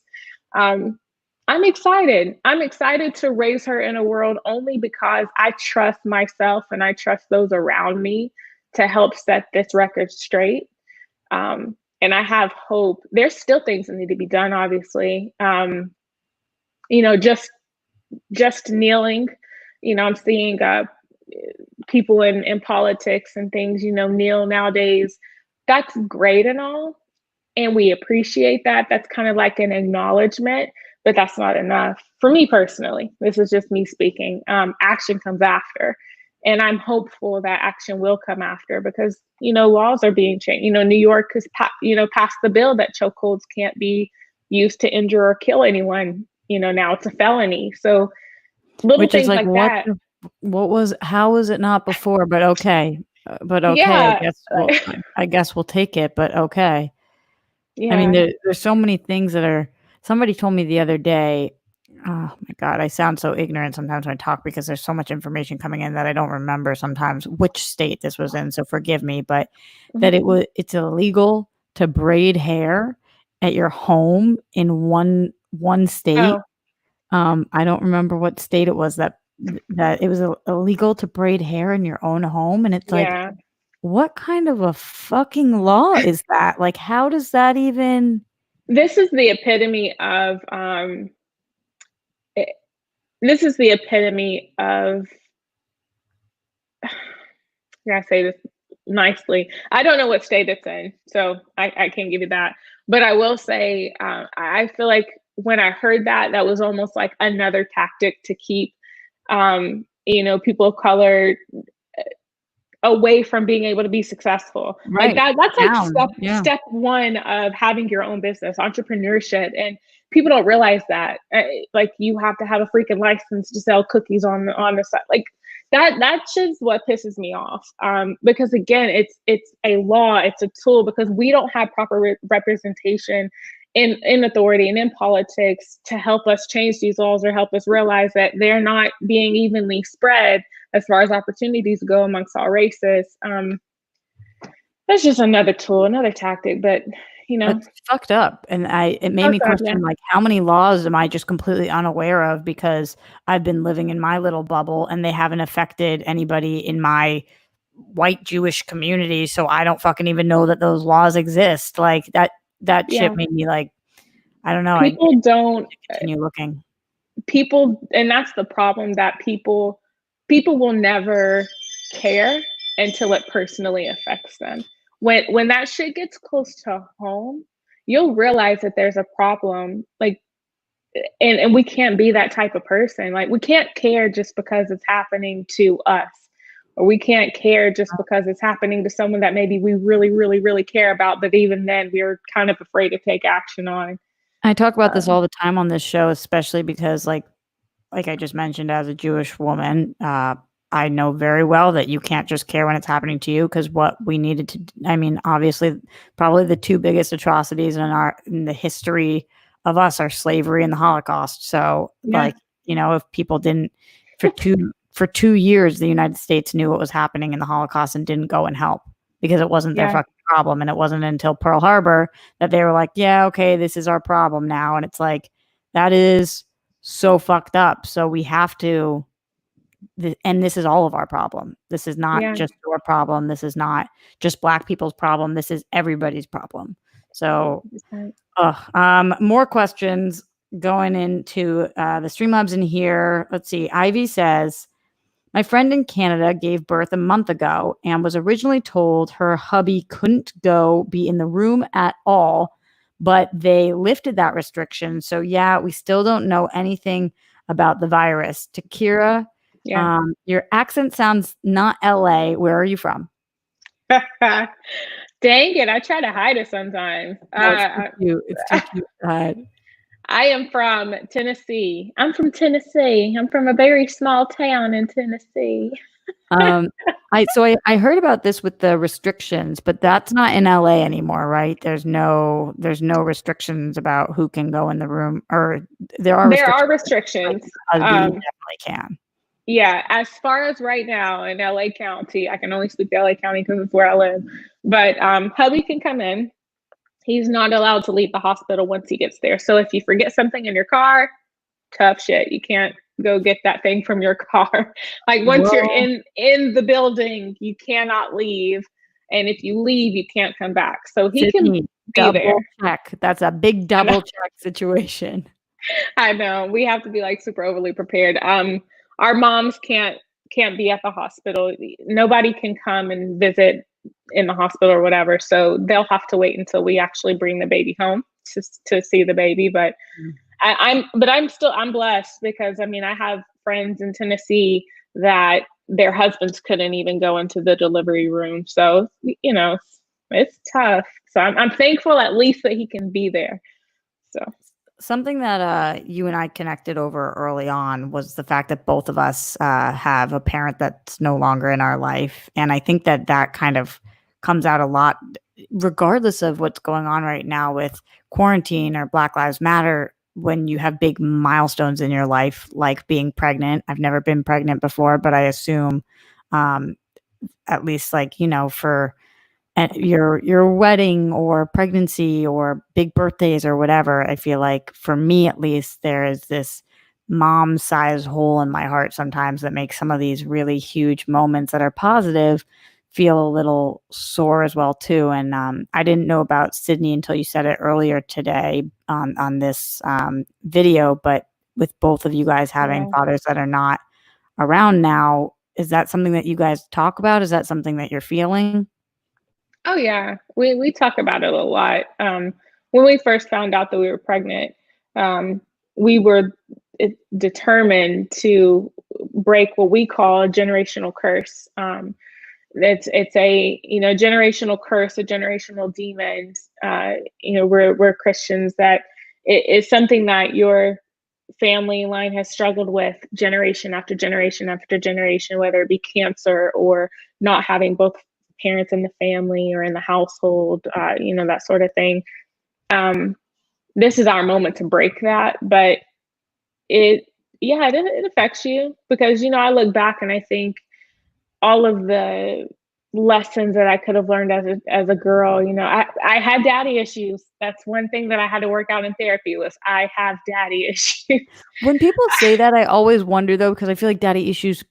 I'm excited. I'm excited to raise her in a world only because I trust myself and I trust those around me to help set this record straight. And I have hope. There's still things that need to be done, obviously. Just kneeling. I'm seeing people in politics and things, kneel nowadays. That's great and all, and we appreciate that. That's kind of like an acknowledgement, but that's not enough for me personally. This is just me speaking. Action comes after, and I'm hopeful that action will come after because laws are being changed. New York has passed the bill that chokeholds can't be used to injure or kill anyone. Now it's a felony. So little Which is things like, like that. how was it not before? But okay, Yeah. I guess we'll take it. But okay. I mean, Yeah. there's so many things that are. Somebody told me the other day. Oh my God, I sound so ignorant sometimes when I talk because there's so much information coming in that I don't remember sometimes which state this was in. So forgive me, but that it's illegal to braid hair at your home in one state. Oh. I don't remember what state it was that it was illegal to braid hair in your own home, and it's like, Yeah. what kind of a fucking law is that? Like, how does that even? This is the epitome of this is the epitome of, can I say this nicely? I don't know what state it's in, so I can't give you that. But I will say, I feel like when I heard that, that was almost like another tactic to keep, people of color away from being able to be successful. Like Right. that's like Down. Yeah. step one of having your own business, entrepreneurship. And people don't realize that. Like, you have to have a freaking license to sell cookies on the side. Like, that's just what pisses me off. Because again, it's a law, it's a tool, because we don't have proper representation in authority and in politics to help us change these laws or help us realize that they're not being evenly spread as far as opportunities go amongst all races. That's just another tool, another tactic, but It's fucked up, and it made me question, like, how many laws am I just completely unaware of because I've been living in my little bubble and they haven't affected anybody in my white Jewish community, so I don't fucking even know that those laws exist. Like, that shit made me, like, I don't know, I people don't continue looking. People, and that's the problem, that people will never care until it personally affects them. When that shit gets close to home, you'll realize that there's a problem. Like, and we can't be that type of person. Like, we can't care just because it's happening to us, or we can't care just because it's happening to someone that maybe we really, really, really care about, but even then we're kind of afraid to take action on. I talk about this all the time on this show, especially because, like I just mentioned, as a Jewish woman, I know very well that you can't just care when it's happening to you, because what we needed to, I mean, obviously, probably the two biggest atrocities in the history of us are slavery and the Holocaust. So, like, if people didn't, for 2 years, the United States knew what was happening in the Holocaust and didn't go and help because it wasn't their fucking problem. And it wasn't until Pearl Harbor that they were like, yeah, okay, this is our problem now. And it's like, that is so fucked up. So we have to, and this is all of our problem. This is not just your problem. This is not just Black people's problem. This is everybody's problem. So, more questions going into the Streamlabs in here. Let's see. Ivy says, my friend in Canada gave birth a month ago and was originally told her hubby couldn't be in the room at all, but they lifted that restriction. So yeah, we still don't know anything about the virus. Takira, your accent sounds not LA. Where are you from? Dang it, I try to hide it sometimes. It's too cute to hide. I am from Tennessee. I'm from Tennessee. I'm from a very small town in Tennessee. I heard about this with the restrictions, but that's not in LA anymore, right? There's no restrictions about who can go in the room, or there are restrictions. You definitely can. Yeah, as far as right now in LA County, I can only speak to LA County because it's where I live. But hubby can come in. He's not allowed to leave the hospital once he gets there. So if you forget something in your car, tough shit. You can't go get that thing from your car. Like, once you're in the building, you cannot leave. And if you leave, you can't come back. So he can be there. Check. That's a big double check situation. I know. We have to be like super overly prepared. Our moms can't be at the hospital. Nobody can come and visit in the hospital or whatever. So they'll have to wait until we actually bring the baby home to see the baby. But I'm blessed because, I mean, I have friends in Tennessee that their husbands couldn't even go into the delivery room. So, it's tough. So I'm thankful at least that he can be there. So something that you and I connected over early on was the fact that both of us have a parent that's no longer in our life. And I think that kind of comes out a lot, regardless of what's going on right now with quarantine or Black Lives Matter. When you have big milestones in your life, like being pregnant. I've never been pregnant before, but I assume at least, like, for your wedding or pregnancy or big birthdays or whatever, I feel like, for me at least, there is this mom-sized hole in my heart sometimes that makes some of these really huge moments that are positive feel a little sore as well too. And I didn't know about Sydney until you said it earlier today on this video, but with both of you guys having fathers that are not around now, is that something that you guys talk about? Is that something that you're feeling? Oh yeah, we talk about it a lot. When we first found out that we were pregnant, we were determined to break what we call a generational curse. It's a generational curse, a generational demon. We're Christians that it's something that your family line has struggled with generation after generation after generation, whether it be cancer or not having both parents in the family or in the household, that sort of thing. This is our moment to break that. But it affects you because, I look back and I think all of the lessons that I could have learned as a girl, I had daddy issues. That's one thing that I had to work out in therapy was I have daddy issues. When people say that, I always wonder though, because I feel like daddy issues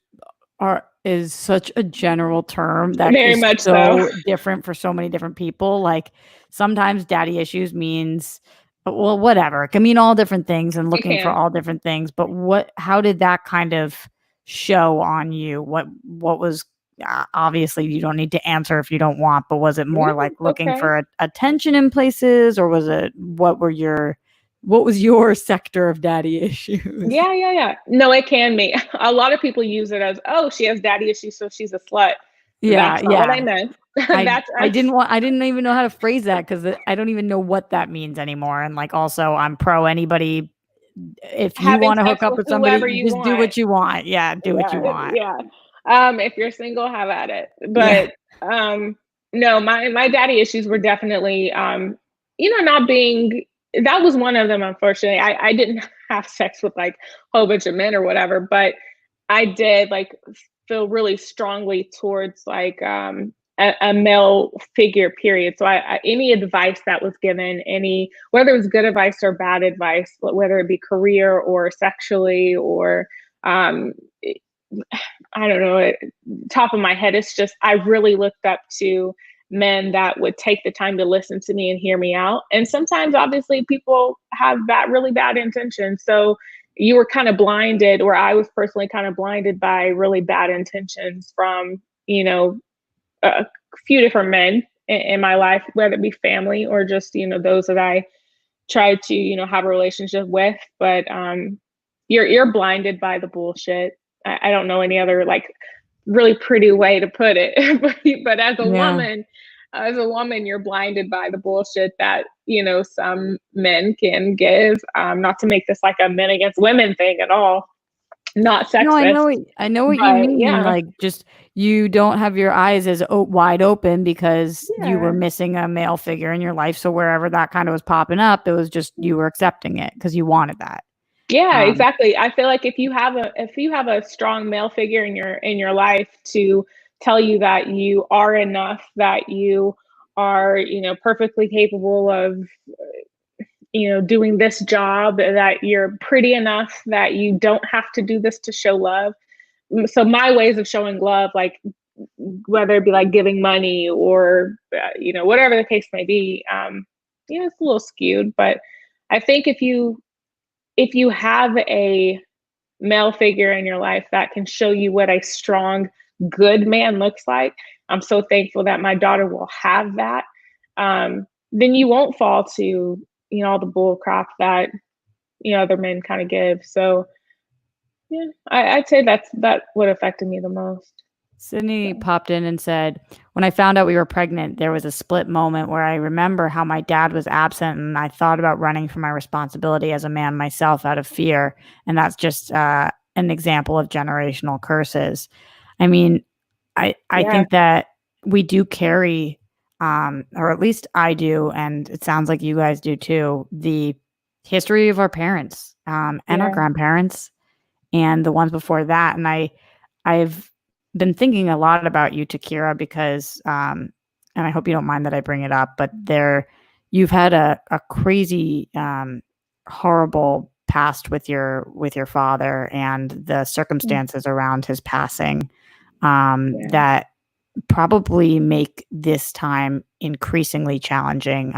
is such a general term that Very is much so. so different for so many different people. Like sometimes daddy issues means, well, whatever. It can mean all different things and You looking for can. all different things. But how did that kind of show on you? What was obviously you don't need to answer if you don't want, but was it more No, like looking okay. for attention in places, or was it what was your sector of daddy issues? Yeah. No, it can be. A lot of people use it as, oh, she has daddy issues, so she's a slut. Yeah, That's not what yeah. I meant. I That's I didn't even know how to phrase that because I don't even know what that means anymore. And like also I'm pro anybody. If you having want to hook sex up with with somebody, whoever you you just do want. what you want. Yeah, do what you Yeah, want. yeah. If you're single, have at it. Yeah. But no, my daddy issues were definitely not being. That was one of them. Unfortunately, I didn't have sex with like a whole bunch of men or whatever, but I did like feel really strongly towards like a male figure. Period. So any advice that was given, whether it was good advice or bad advice, whether it be career or sexually or um, I don't know, top of my head, it's just I really looked up to men that would take the time to listen to me and hear me out. And sometimes, obviously, people have really bad intentions. So you were kind of blinded, or I was personally kind of blinded by really bad intentions from, a few different men in my life, whether it be family or just, those that I tried to, have a relationship with. But you're blinded by the bullshit. I don't know any other like really pretty way to put it. But Yeah. as a woman, you're blinded by the bullshit that, some men can give. Not to make this like a men against women thing at all. Not No, sexist, I know what you but mean. yeah. Like just you don't have your eyes as wide open because you were Yeah. missing a male figure in your life. So wherever that kind of was popping up, it was just you were accepting it because you wanted that. Yeah, Um, exactly. I feel like if you have a strong male figure in your life to tell you that you are enough, that you are, perfectly capable of, doing this job, that you're pretty enough, that you don't have to do this to show love. So my ways of showing love, like whether it be like giving money or whatever the case may be, it's a little skewed. But I think if you have a male figure in your life that can show you what a strong, good man looks like, I'm so thankful that my daughter will have that. Then you won't fall to all the bull crap that other men kind of give. So yeah, I'd say that what affected me the most. Sydney So, popped in and said, when I found out we were pregnant, there was a split moment where I remember how my dad was absent and I thought about running from my responsibility as a man myself out of fear. And that's just an example of generational curses. I mean, I yeah, think that we do carry, or at least I do, and it sounds like you guys do too, the history of our parents and our yeah, grandparents and the ones before that. And I've been thinking a lot about you, Takira, because and I hope you don't mind that I bring it up, but you've had a crazy horrible past with your father and the mm, circumstances around his passing yeah. that probably make this time increasingly challenging.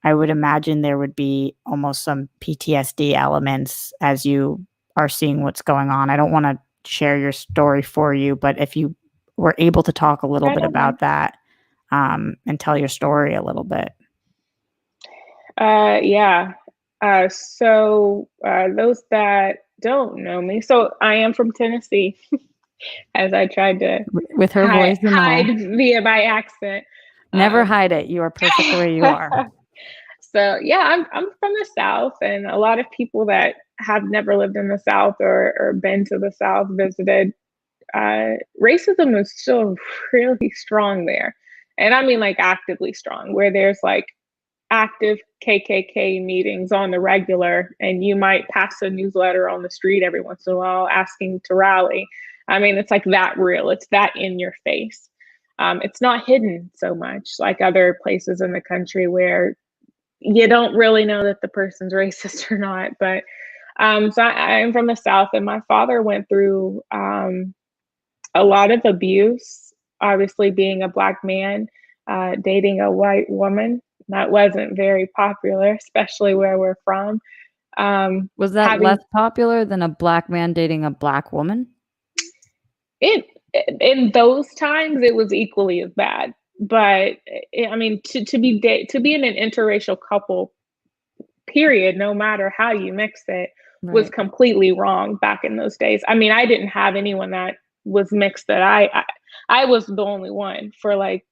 I would imagine there would be almost some PTSD elements as you are seeing what's going on. I don't want to share your story for you, but if you were able to talk a little I bit don't mind. about that and tell your story a little bit. Yeah. Those that don't know me, so I am from Tennessee, as I tried to With her voice and hide all. via my accent. Never Um, hide it. You are perfect the way you are. So yeah, I'm from the South, and a lot of people that have never lived in the South or been to the South visited, racism is still really strong there. And I mean like actively strong, where there's like active KKK meetings on the regular, and you might pass a newsletter on the street every once in a while asking to rally. I mean, it's like that real, it's that in your face. It's not hidden so much like other places in the country where you don't really know that the person's racist or not. But so I'm from the South, and my father went through a lot of abuse, obviously being a Black man, dating a white woman. That wasn't very popular, especially where we're from. Was that Having less popular than a Black man dating a Black woman? it in those times, it was equally as bad. But I mean, to be in an interracial couple, period, no matter how you mix it, was Right. completely wrong back in those days. I mean, I didn't have anyone that was mixed that I was the only one for like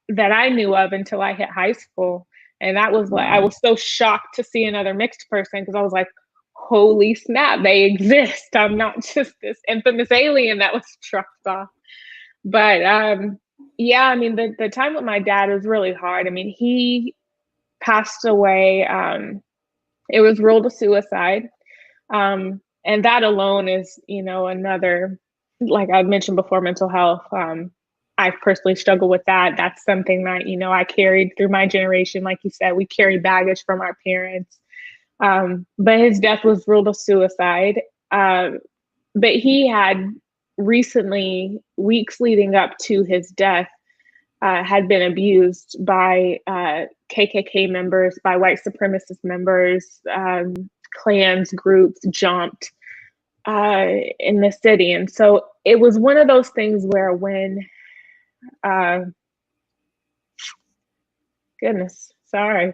that I knew of until I hit high school. And that was like, I Wow. was so shocked to see another mixed person because I was like, holy snap, they exist. I'm not just this infamous alien that was trucked off. But yeah, I mean, the time with my dad was really hard. I mean, he passed away. It was ruled a suicide. And that alone is, you know, another, like I mentioned before, mental health. I personally struggle with that. That's something that, you know, I carried through my generation. Like you said, we carry baggage from our parents. But his death was ruled a suicide. But he had recently, weeks leading up to his death, had been abused by KKK members, by white supremacist members, clans, groups, jumped in the city. And so it was one of those things where when, uh, goodness, sorry.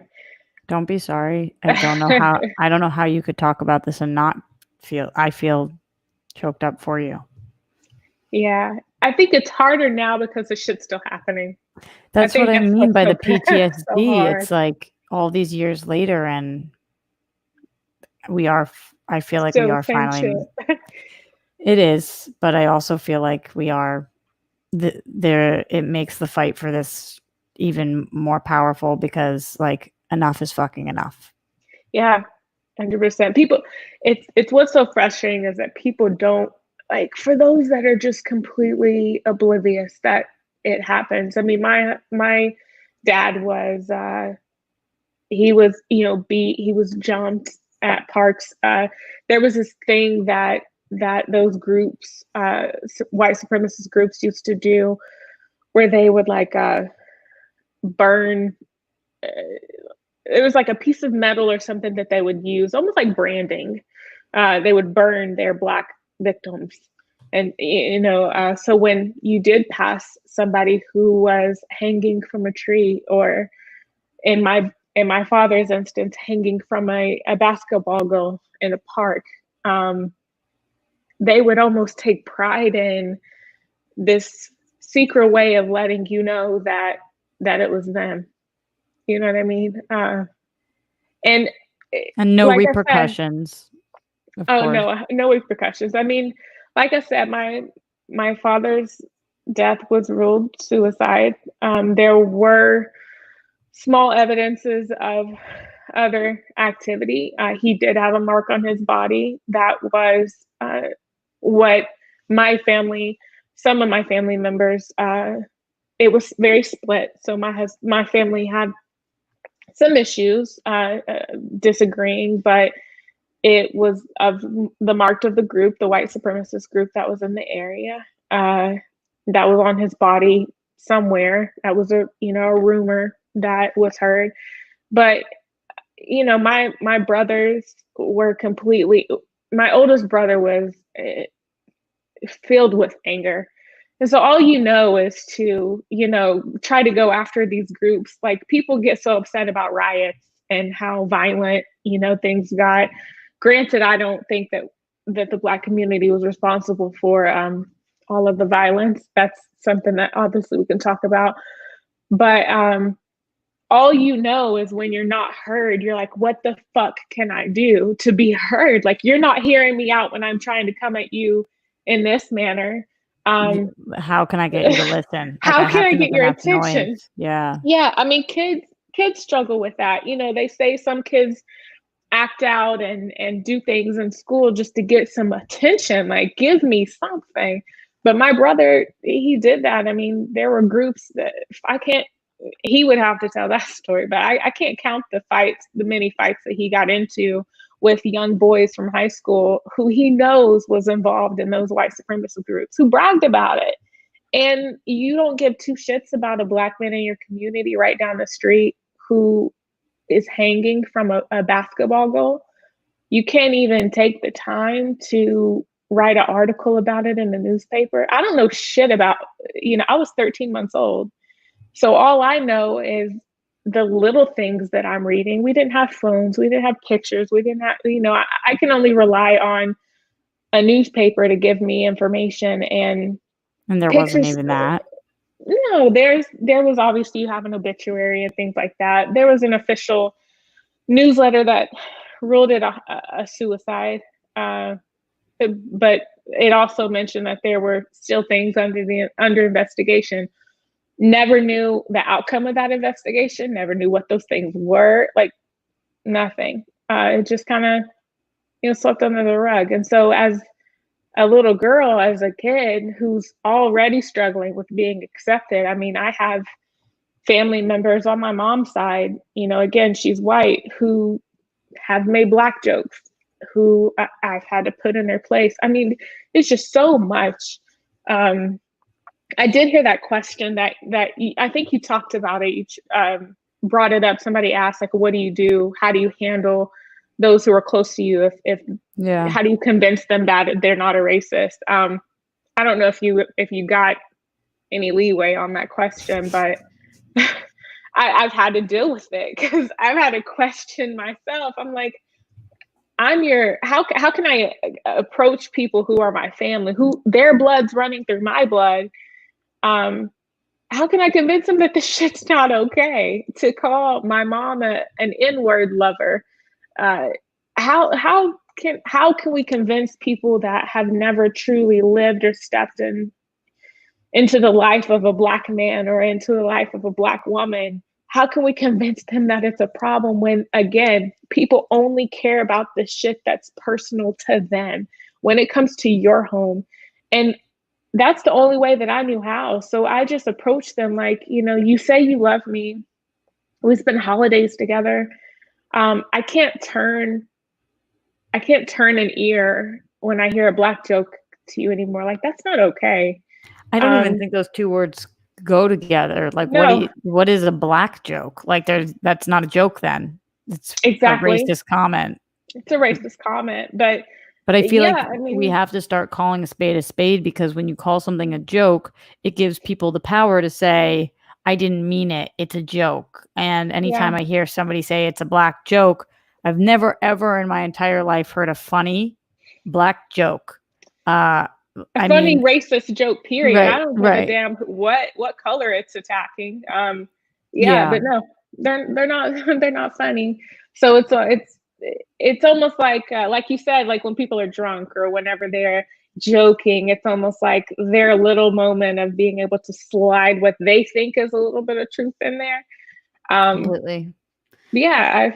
Don't be sorry. I don't know how you could talk about this and not I feel choked up for you. Yeah, I think it's harder now because the shit's still happening. I That's what think I that's mean what's by so, the so PTSD. hard. It's like all these years later, and I feel like we Still the are same shit. finally, it is, but I also feel like we are, there, it makes the fight for this even more powerful because, like, enough is fucking enough. Yeah, 100%. People, it's what's so frustrating is that people don't, like, for those that are just completely oblivious that it happens. I mean, my dad was he was, you know, he was jumped at parks. There was this thing that those groups, white supremacist groups used to do where they would like burn, it was like a piece of metal or something that they would use, almost like branding. They would burn their Black victims. And, you know, so when you did pass somebody who was hanging from a tree, or in my father's instance, hanging from a basketball goal in a park, um, they would almost take pride in this secret way of letting you know that it was them. You know what I mean? And And no like I said, repercussions, of oh course. no, no repercussions. I mean, like I said, my father's death was ruled suicide. There were small evidences of other activity. He did have a mark on his body that was what my family, some of my family members, it was very split. So my family had some issues, disagreeing, but it was of the mark of the group, the white supremacist group that was in the area, that was on his body somewhere. That was a rumor that was heard. But my brothers were completely. My oldest brother was filled with anger. And so all you know is to, try to go after these groups. Like people get so upset about riots and how violent, things got. Granted, I don't think that the Black community was responsible for all of the violence. That's something that obviously we can talk about. But all you know is when you're not heard, you're like, what the fuck can I do to be heard? Like, you're not hearing me out when I'm trying to come at you in this manner. How can I get you to listen? Like, How I can have I to get make your enough attention? noise. Yeah. Yeah, I mean, kids struggle with that. You know, they say some kids act out and do things in school just to get some attention, like give me something. But my brother, he did that. I mean, there were groups that I can't, he would have to tell that story, but I can't count the fights, the many fights that he got into with young boys from high school who he knows was involved in those white supremacist groups, who bragged about it. And you don't give two shits about a Black man in your community right down the street who is hanging from a basketball goal. You can't even take the time to write an article about it in the newspaper. I don't know shit about, I was 13 months old. So all I know is the little things that I'm reading. We didn't have phones, we didn't have pictures, we didn't have, I can only rely on a newspaper to give me information, and And there wasn't pictures. even that. No, there was obviously, you have an obituary and things like that. There was an official newsletter that ruled it a suicide, but it also mentioned that there were still things under investigation. Never knew the outcome of that investigation. Never knew what those things were. Like, nothing. It just kind of swept under the rug. And so, as a little girl, as a kid who's already struggling with being accepted, I mean, I have family members on my mom's side, again, she's white, who have made Black jokes, who I've had to put in their place. I mean, it's just so much. I did hear that question that I think you talked about it. You brought it up. Somebody asked, like, what do you do? How do you handle those who are close to you? How do you convince them that they're not a racist? I don't know if you got any leeway on that question, but I've had to deal with it because I've had to question myself. I'm like, how can I approach people who are my family, who their blood's running through my blood? How can I convince them that this shit's not okay to call my mom an N-word lover? How can we convince people that have never truly lived or stepped into the life of a Black man or into the life of a Black woman? How can we convince them that it's a problem when, again, people only care about the shit that's personal to them when it comes to your home? And that's the only way that I knew how. So I just approached them like, you say you love me. We spend holidays together. I can't turn an ear when I hear a Black joke to you anymore. Like, that's not okay. I don't even think those two words go together. Like, no. what is a Black joke? Like, that's not a joke then. It's exactly a racist comment. It's a racist comment, but I feel yeah, like we have to start calling a spade because when you call something a joke, it gives people the power to say, I didn't mean it. It's a joke. And anytime I hear somebody say it's a Black joke, I've never, ever in my entire life heard a funny Black joke. A funny racist joke, period. Right, I don't give a damn what color it's attacking. But no, they're not funny. So it's almost like you said, like when people are drunk or whenever they're joking, it's almost like their little moment of being able to slide what they think is a little bit of truth in there. Completely. Yeah,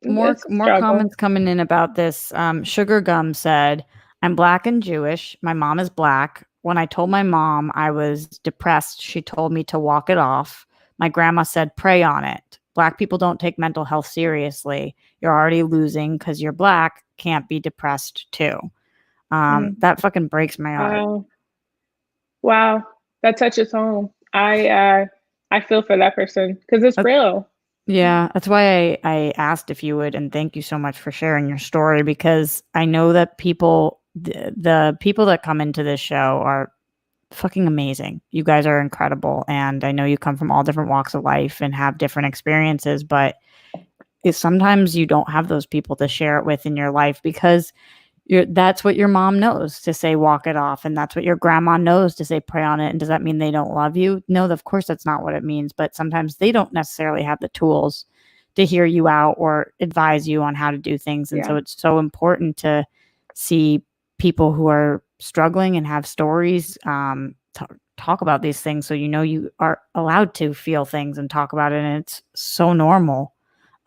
more comments coming in about this. Sugar Gum said, I'm Black and Jewish. My mom is Black. When I told my mom I was depressed, she told me to walk it off. My grandma said, pray on it. Black people don't take mental health seriously. You're already losing because you're Black. Can't be depressed too. That fucking breaks my heart. Wow. That touches home. I feel for that person because it's real. Yeah, that's why I asked if you would, and thank you so much for sharing your story, because I know that the people that come into this show are fucking amazing. You guys are incredible, and I know you come from all different walks of life and have different experiences, but sometimes you don't have those people to share it with in your life because That's what your mom knows to say walk it off, and that's what your grandma knows to say pray on it. And does that mean they don't love you? No, of course that's not what it means, but sometimes they don't necessarily have the tools to hear you out or advise you on how to do things. And so Yeah. it's so important to see people who are struggling and have stories talk about these things, so you are allowed to feel things and talk about it, and it's so normal.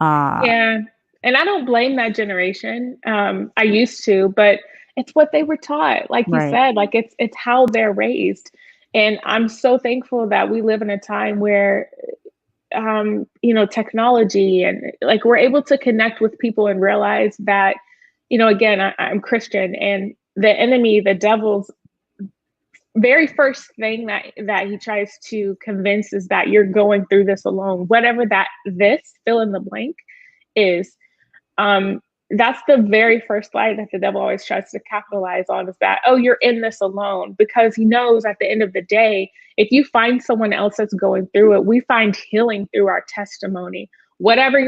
Yeah. And I don't blame that generation. I used to, but it's what they were taught. Like you Right. said, like it's how they're raised. And I'm so thankful that we live in a time where technology and like we're able to connect with people and realize that, again, I'm Christian, and the enemy, the devil's very first thing that he tries to convince is that you're going through this alone, whatever that this fill in the blank is. That's the very first lie that the devil always tries to capitalize on, is that, oh, you're in this alone, because he knows at the end of the day, if you find someone else that's going through it, we find healing through our testimony. Whatever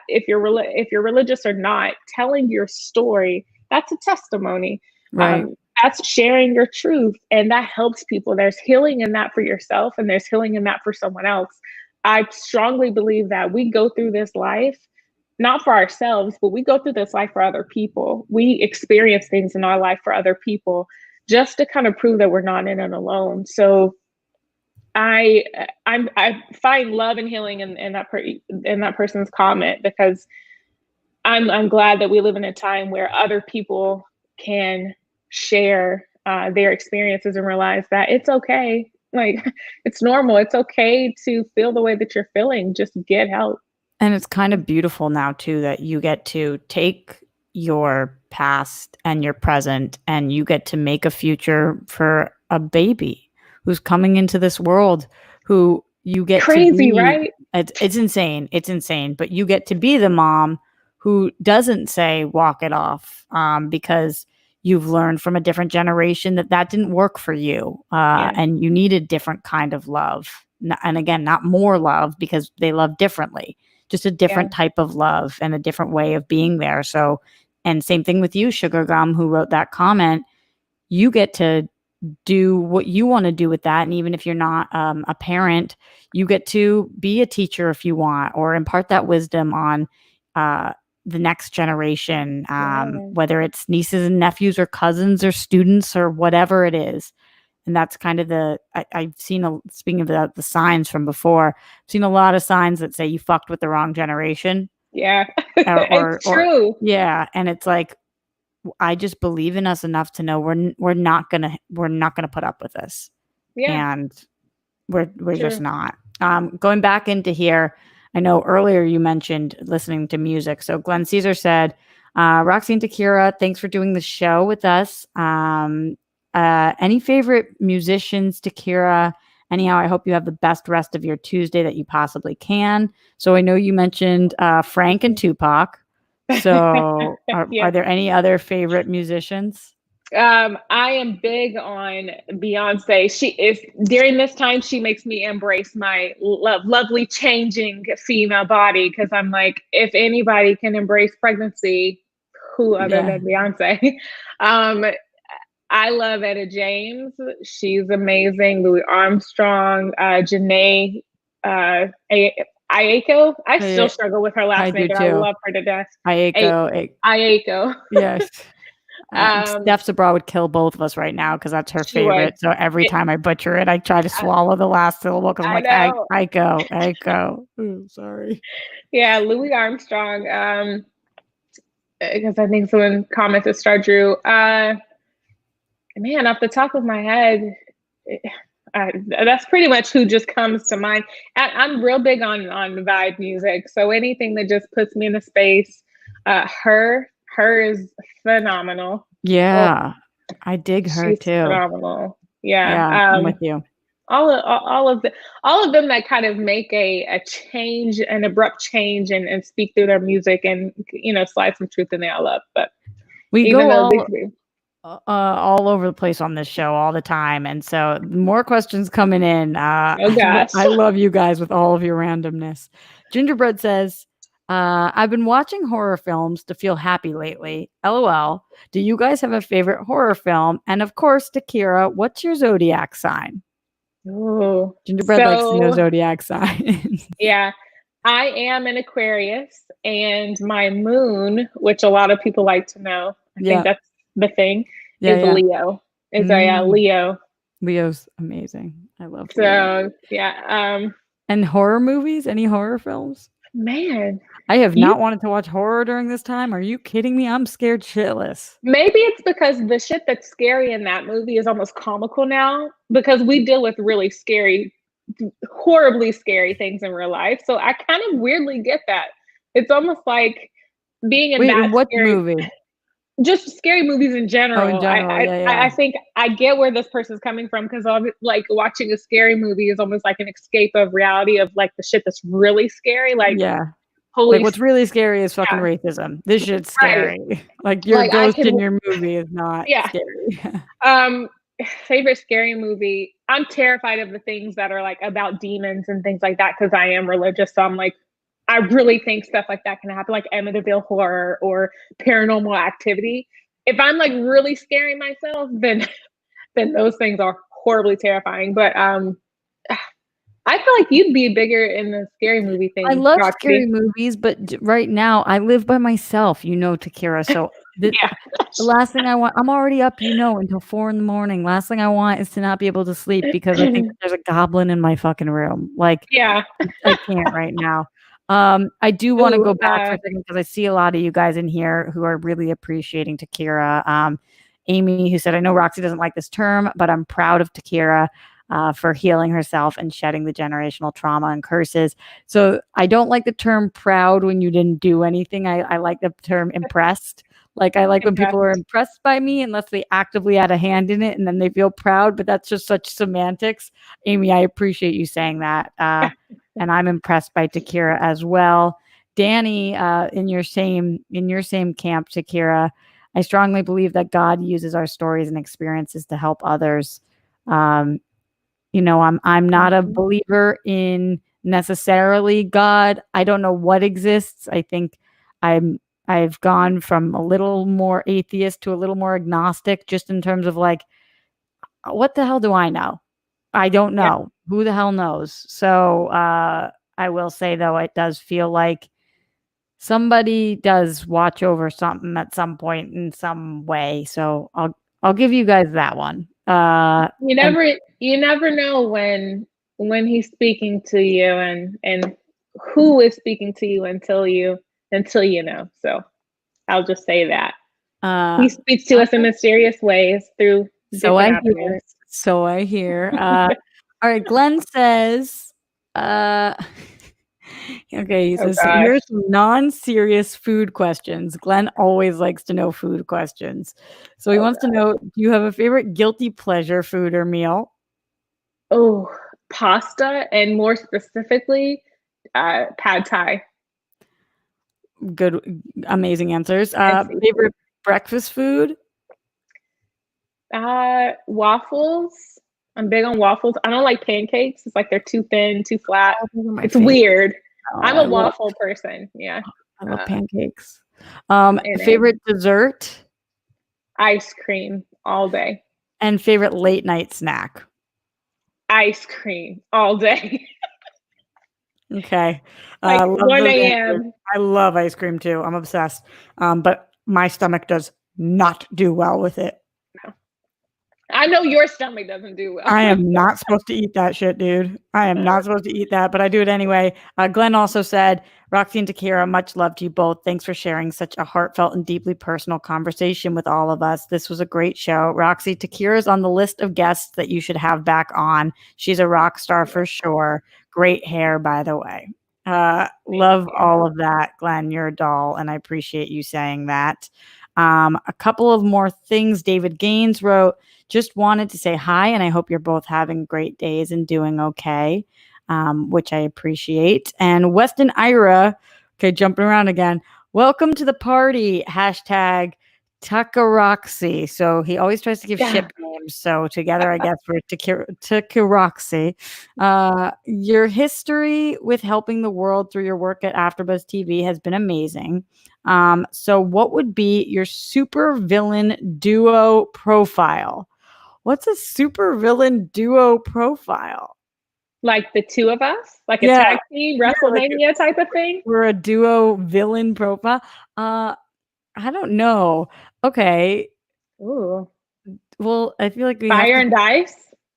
if you're religious or not, telling your story, that's a testimony. Right. That's sharing your truth, and that helps people. There's healing in that for yourself, and there's healing in that for someone else. I strongly believe that we go through this life not for ourselves, but we go through this life for other people. We experience things in our life for other people, just to kind of prove that we're not in it alone. So I find love and healing in that person's comment, because I'm glad that we live in a time where other people can share their experiences and realize that it's okay. Like, it's normal. It's okay to feel the way that you're feeling. Just get help. And it's kind of beautiful now too that you get to take your past and your present, and you get to make a future for a baby who's coming into this world, who you get Crazy, to be, right? It's insane. It's insane. But you get to be the mom who doesn't say walk it off, because you've learned from a different generation that didn't work for you, and you need a different kind of love. And again, not more love, because they love differently, just a different type of love and a different way of being there. So, and same thing with you, Sugar Gum, who wrote that comment. You get to do what you want to do with that. And even if you're not a parent, you get to be a teacher if you want, or impart that wisdom on the next generation, whether it's nieces and nephews or cousins or students or whatever it is. And that's kind of I've seen, speaking of the signs from before, I've seen a lot of signs that say you fucked with the wrong generation. Yeah. It's true. Yeah. And it's like, I just believe in us enough to know we're not gonna put up with this. Yeah. And we're just not. Going back into here, I know earlier you mentioned listening to music. So Glenn Caesar said, Roxy and Takira, thanks for doing the show with us. Any favorite musicians, Takira? Anyhow, I hope you have the best rest of your Tuesday that you possibly can. So I know you mentioned Frank and Tupac. So are there any other favorite musicians? I am big on Beyonce. She is, during this time, she makes me embrace my lovely changing female body, because I'm like, if anybody can embrace pregnancy, who other than Beyonce? I love Etta James. She's amazing. Louis Armstrong, Janae Aiko. I still struggle with her last name, but I love her to death. Aiko. Yes. Steph Sabra would kill both of us right now, because that's her favorite. So every time I butcher it, I try to swallow the last syllable, because I'm like, Aiko. Ooh, sorry. Yeah, Louis Armstrong. Because I think someone commented Star Drew. Man, off the top of my head, that's pretty much who just comes to mind. I'm real big on vibe music, so anything that just puts me in a space. Her is phenomenal. Yeah, I dig her too. Phenomenal. Yeah, I'm with you. All of them that kind of make a change, an abrupt change, and speak through their music, and slide some truth in there. I love, but we go all over the place on this show all the time, and so more questions coming in. Oh gosh, I love you guys with all of your randomness. Gingerbread says, I've been watching horror films to feel happy lately. LOL. Do you guys have a favorite horror film? And of course, Takira, what's your zodiac sign? Ooh. Gingerbread likes to know So zodiac signs. yeah, I am an Aquarius, and my moon, which a lot of people like to know, I think Yeah. that's the thing, Yeah, is yeah. Leo. Is a Leo. Leo's amazing. I love Leo. So yeah, And horror movies? Any horror films? man, I have you not wanted to watch horror during this time. Are you kidding me? I'm scared shitless. maybe it's because the shit that's scary in that movie is almost comical now because we deal with really scary, horribly scary things in real life. So I kind of weirdly get that. It's almost like being in Wait, that what scary, movie? just scary movies in Oh, in general. general. I Yeah, I, yeah. I think I get where this person's coming from because like watching a scary movie is almost like an escape of reality of like the shit that's really scary. Like Yeah. Like holy, what's really scary is fucking yeah, racism. This shit's right. scary. Like your Like I ghost in can, your movie is not yeah. scary. Um, favorite scary movie. I'm terrified of the things that are like about demons and things like that because I am religious. So I'm like, I really think stuff like that can happen, like Amityville Horror or Paranormal Activity. If I'm like really scaring myself, then then those things are horribly terrifying. But I feel like you'd be bigger in the scary movie I thing, love scary Roxy. movies, but right now I live by myself, Takira. So Yeah. the last thing I want, I'm already up, until 4 in the morning. Last thing I want is to not be able to sleep because I think that there's a goblin in my fucking room. Like, Yeah. I can't right now. I do want to Ooh, go back for a second because I see a lot of you guys in here who are really appreciating Takira. Amy, who said, I know Roxy doesn't like this term, but I'm proud of Takira for healing herself and shedding the generational trauma and curses. So I don't like the term proud when you didn't do anything. I like the term impressed. Like I like when people are impressed. impressed by me unless they actively had a hand in it and then they feel proud, but that's just such semantics. Amy, I appreciate you saying that. And I'm impressed by Takira as well. Danny, in your same camp, Takira, I strongly believe that God uses our stories and experiences to help others. Um, I'm not a believer in necessarily God. I don't know what exists. I think I've gone from a little more atheist to a little more agnostic, just in terms of like, what the hell do I know? I don't Yeah. know. Who the hell knows? So I will say though, it does feel like somebody does watch over something at some point in some way. So I'll give you guys that one. You And never know when he's speaking to you and who is speaking to you until you know. So I'll just say that. uh He speaks to us in mysterious ways through so different I hear. avenues. So I hear. All right, Glenn says okay, he Oh says, gosh. here's some non-serious food questions. Glenn always likes to know food questions. So he Oh wants to know, do you have a favorite guilty pleasure food or meal? Oh, pasta and more specifically, pad thai. Good, amazing answers. And seafood. Favorite breakfast food? Waffles. I'm big on waffles. I don't like pancakes. It's like they're too thin, too flat. Oh, those are my It's favorite. weird. Oh, I'm a waffle person. Yeah. I love Uh, pancakes. and Favorite dessert ice cream all day. and favorite late night snack. Ice cream all day. Okay. Like Love 1 those answers. a.m. I love ice cream too. I'm obsessed. But my stomach does not do well with it. No. I know your stomach doesn't do well. I am not supposed to eat that shit, dude. I am not supposed to eat that, but I do it anyway. Glenn also said, Roxy and Takira, much love to you both. Thanks for sharing such a heartfelt and deeply personal conversation with all of us. This was a great show. Roxy, Takira's on the list of guests that you should have back on. She's a rock star for sure. Great hair, by the way. Love all of that, Glenn. You're a doll, and I appreciate you saying that. A couple of more things David Gaines wrote. Just wanted to say hi, and I hope you're both having great days and doing okay, which I appreciate. And Weston Ira, okay, jumping around again. Welcome to the party. Hashtag Roxy. So he always tries to give Yeah. ship names. So together, I guess we're Roxy. Your history with helping the world through your work at AfterBuzz TV has been amazing. So what would be your super villain duo profile? What's a super villain duo profile? Like the two of us, like a Yeah, tag team, yeah, like WrestleMania type of thing. we're a duo villain profile. I don't know. Okay. Ooh, Well, I feel like we have fire to, and dice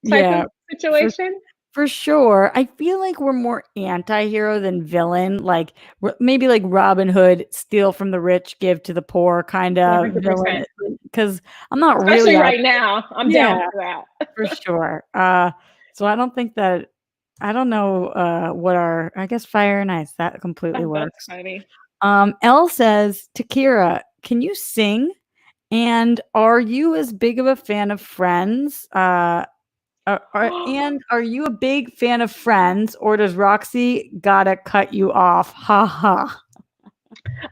type yeah, of for situation. for sure. I feel like we're more anti-hero than villain, like maybe like Robin Hood, steal from the rich, give to the poor kind of villain. 100%. Because I'm not really Especially out. right now, I'm Yeah, down for that. for sure. So I don't think that I don't know what our I guess fire and ice that completely That's works. funny. Elle says, Takira, can you sing? And are you as big of a fan of Friends? And are you a big fan of Friends, or does Roxy gotta cut you off? Ha ha.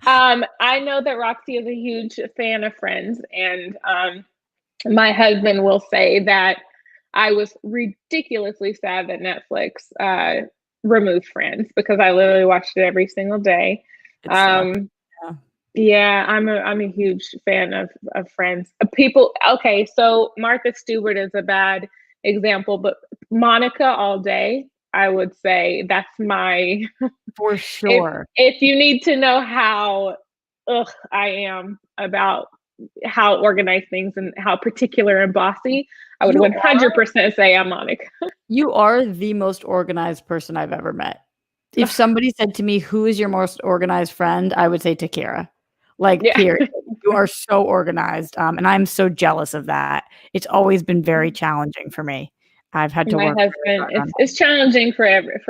I know that Roxy is a huge fan of Friends, and my husband will say that I was ridiculously sad that Netflix removed Friends because I literally watched it every single day. It sucks. Um, Yeah. yeah, I'm a huge fan of Friends. People, okay, so Martha Stewart is a bad example, but Monica all day, I would say that's my For sure. if you need to know how I am about how organized things and how particular and bossy, I would You are 100% say I'm Monica. you are the most organized person I've ever met. If somebody said to me, "Who is your most organized friend?" I would say Takira. Like, Yeah. period. You are so organized, and I'm so jealous of that. It's always been very challenging for me. I've had to My work very husband, hard on it's challenging for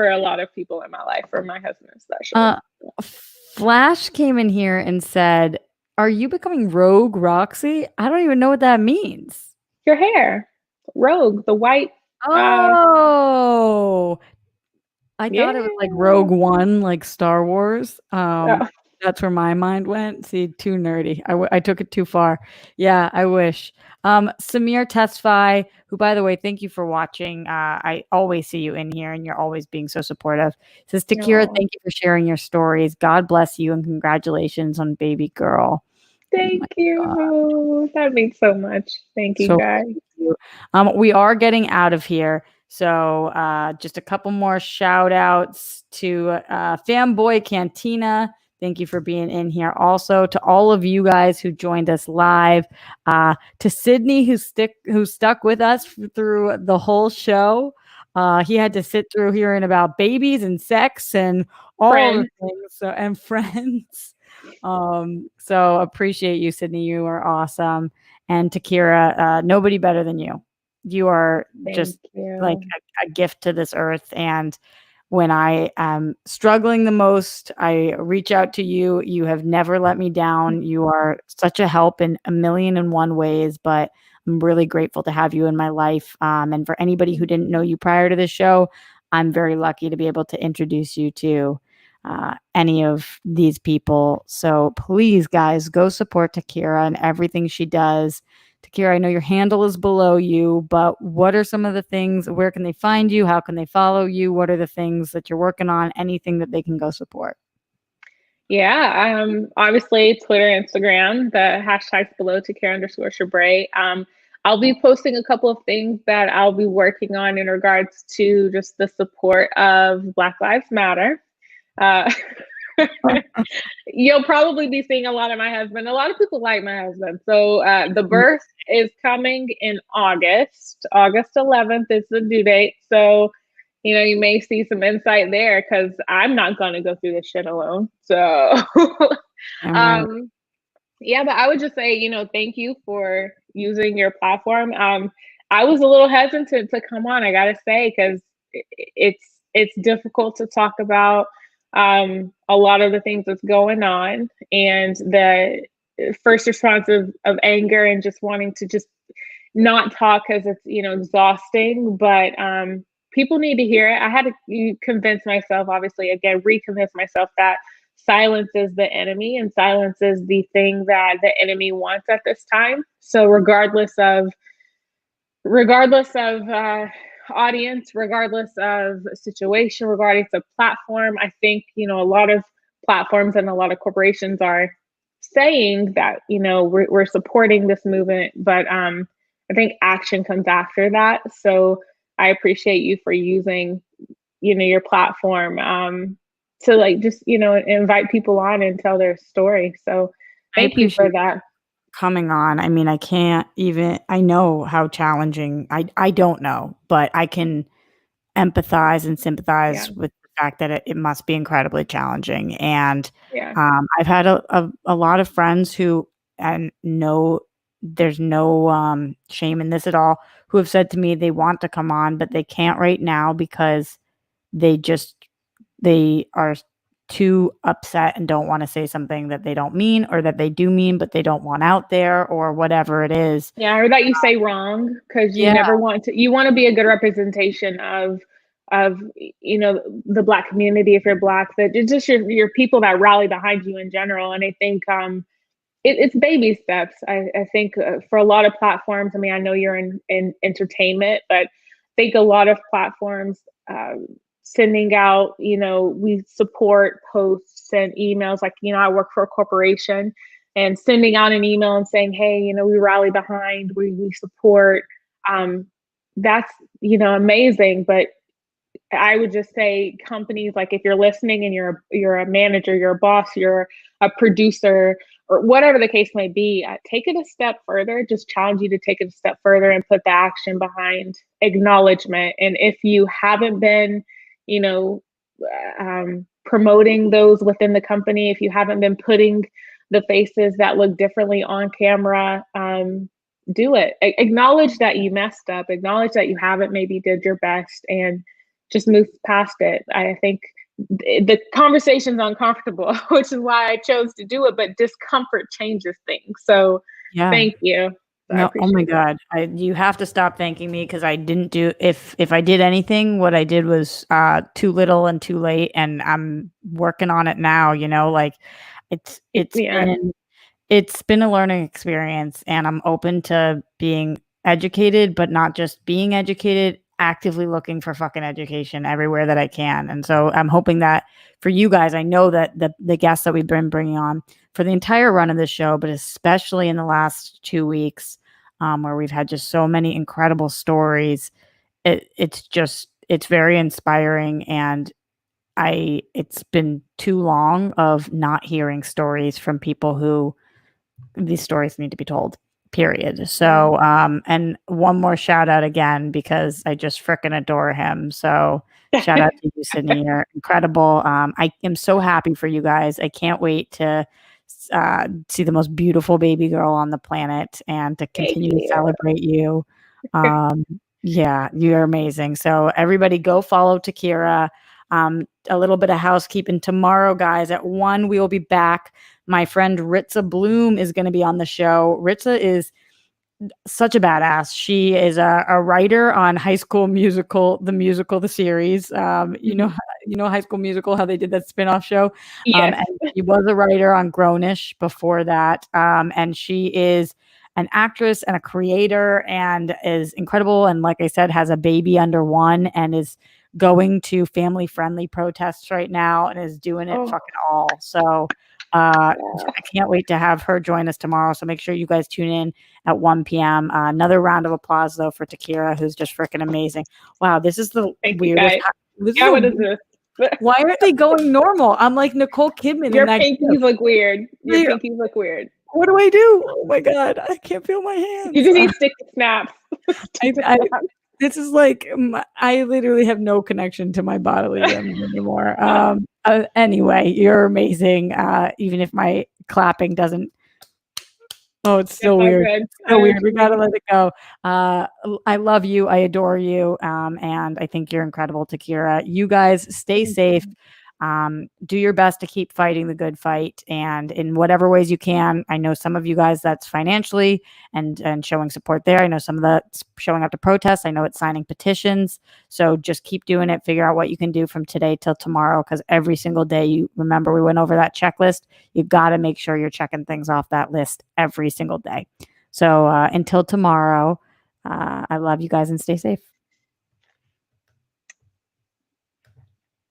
a lot of people in my life, for my husband especially. that. Flash came in here and said, "Are you becoming rogue Roxy?" I don't even know what that means. Your hair, Rogue, the white. Uh, Oh, I thought it was like yeah. Rogue One, like Star Wars. Oh, That's where my mind went. See, too nerdy. I took it too far. Yeah, I wish. Samir Tesfai, who, by the way, thank you for watching. I always see you in here, and you're always being so supportive. Says Takira, no. thank you for sharing your stories. God bless you, and congratulations on baby girl. Oh my Thank God. you. That means so much. Thank you, So guys. thank you. We are getting out of here. So just a couple more shout outs to Fanboy Cantina. Thank you for being in here. Also to all of you guys who joined us live. To Sydney who stuck with us through the whole show. He had to sit through hearing about babies and sex and all the Friends. things. So and friends. So appreciate you, Sydney. You are awesome. And Takira, nobody better than you. You are Thank just like you. a gift to this earth. And when I am struggling the most, I reach out to you. You have never let me down. You are such a help in a million and one ways, but I'm really grateful to have you in my life. And for anybody who didn't know you prior to this show, I'm very lucky to be able to introduce you to any of these people. So please, guys, go support Takira and everything she does. Takira, I know your handle is below you, but what are some of the things? Where can they find you? How can they follow you? What are the things that you're working on? Anything that they can go support? Yeah, obviously Twitter, Instagram, the hashtags below Takira_Shabrae. I'll be posting a couple of things that I'll be working on in regards to just the support of Black Lives Matter. Uh, You'll probably be seeing a lot of my husband. A lot of people like my husband. So the birth is coming in August. August 11th is the due date. So, you may see some insight there because I'm not going to go through this shit alone. So, I'm right. um, yeah, but I would just say, thank you for using your platform. I was a little hesitant to come on, I gotta say, because it's difficult to talk about a lot of the things that's going on, and the first response of anger and just wanting to just not talk because it's exhausting. But people need to hear it. I had to convince myself, obviously, again, reconvince myself that silence is the enemy, and silence is the thing that the enemy wants at this time. So regardless of audience, regardless of situation, regardless of platform, I think, a lot of platforms and a lot of corporations are saying that, we're supporting this movement, but I think action comes after that. So I appreciate you for using, your platform to like just, invite people on and tell their story. So I thank you for appreciate that. coming on. I mean, I know how challenging, I don't know, but I can empathize and Yeah. sympathize with the fact that it must be incredibly challenging. And Yeah. I've had a lot of friends who, and no, there's no shame in this at all, who have said to me they want to come on, but they can't right now because they just they are too upset and don't want to say something that they don't mean, or that they do mean but they don't want out there, or whatever it is. Yeah, or that you say wrong because you Yeah, never want to. You want to be a good representation of the Black community if you're Black. That it's just your people that rally behind you in general. And I think it's baby steps. I think for a lot of platforms. I mean, I know you're in entertainment, but I think a lot of platforms sending out, we support posts and emails. Like, I work for a corporation, and sending out an email and saying, hey, we rally behind, we support. Um, that's amazing. But I would just say companies, like if you're listening and you're a manager, you're a boss, you're a producer, or whatever the case may be, take it a step further. Just challenge you to take it a step further and put the action behind acknowledgement. And if you haven't been, you know, promoting those within the company, if you haven't been putting the faces that look differently on camera, do it. Acknowledge that you messed up. Acknowledge that you haven't maybe did your best, and just move past it. I think the conversation's uncomfortable, which is why I chose to do it, but discomfort changes things. So yeah. thank you. So I No, oh my appreciate it. God. You have to stop thanking me because I didn't do, if I did anything, what I did was too little and too late, and I'm working on it now, like it's it's Yeah. been it's been a learning experience, and I'm open to being educated, but not just being educated, actively looking for fucking education everywhere that I can. And so I'm hoping that for you guys, I know that the guests that we've been bringing on for the entire run of the show, but especially in the last 2 weeks, where we've had just so many incredible stories, it's very inspiring. And it's been too long of not hearing stories from people who these stories need to be told, period. Yeah. So and one more shout out again, because I just freaking adore him. So shout out to you, Sydney. You're incredible. I am so happy for you guys. I can't wait to see the most beautiful baby girl on the planet, and to Thank continue to you. celebrate you. um yeah, you're amazing. So everybody go follow Takira. A little bit of housekeeping. Tomorrow, guys, at 1 we will be back. My friend Ritza Bloom is going to be on the show. Ritza is such a badass. She is a writer on High School Musical, the series. Mhm. High School Musical, how they did that spinoff show. Yes. And she was a writer on Grownish before that. And she is an actress and a creator, and is incredible. And like I said, has a baby under 1, and is going to family friendly protests right now, and is doing it Oh, fucking all. So I yeah. can't wait to have her join us tomorrow. So make sure you guys tune in at 1 p.m. Another round of applause, though, for Takira, who's just freaking amazing. Wow, this is the Thank you, weirdest. guys. This is Yeah, what a, is this? why aren't they going normal? I'm like Nicole Kidman in Your that pinkies gif. look weird. Your They- pinkies look weird. What do I do? Oh my God, I can't feel my You hands. just need stick to snaps. Stick to I snaps. this is like I literally have no connection to my bodily limbs anymore. Anyway, you're amazing. Even if my clapping doesn't. Oh, it's It's so all weird. good. It's I so know weird. what We you gotta mean. let it go. I love you. I adore you. And I think you're incredible, Takira. You guys stay Thank safe. you. Do your best to keep fighting the good fight, and in whatever ways you can. I know some of you guys that's financially and showing support there. I know some of that's showing up to protests. I know it's signing petitions. So just keep doing it. Figure out what you can do from today till tomorrow, because every single day, you remember we went over that checklist. You got to make sure you're checking things off that list every single day. So until tomorrow, I love you guys and stay safe.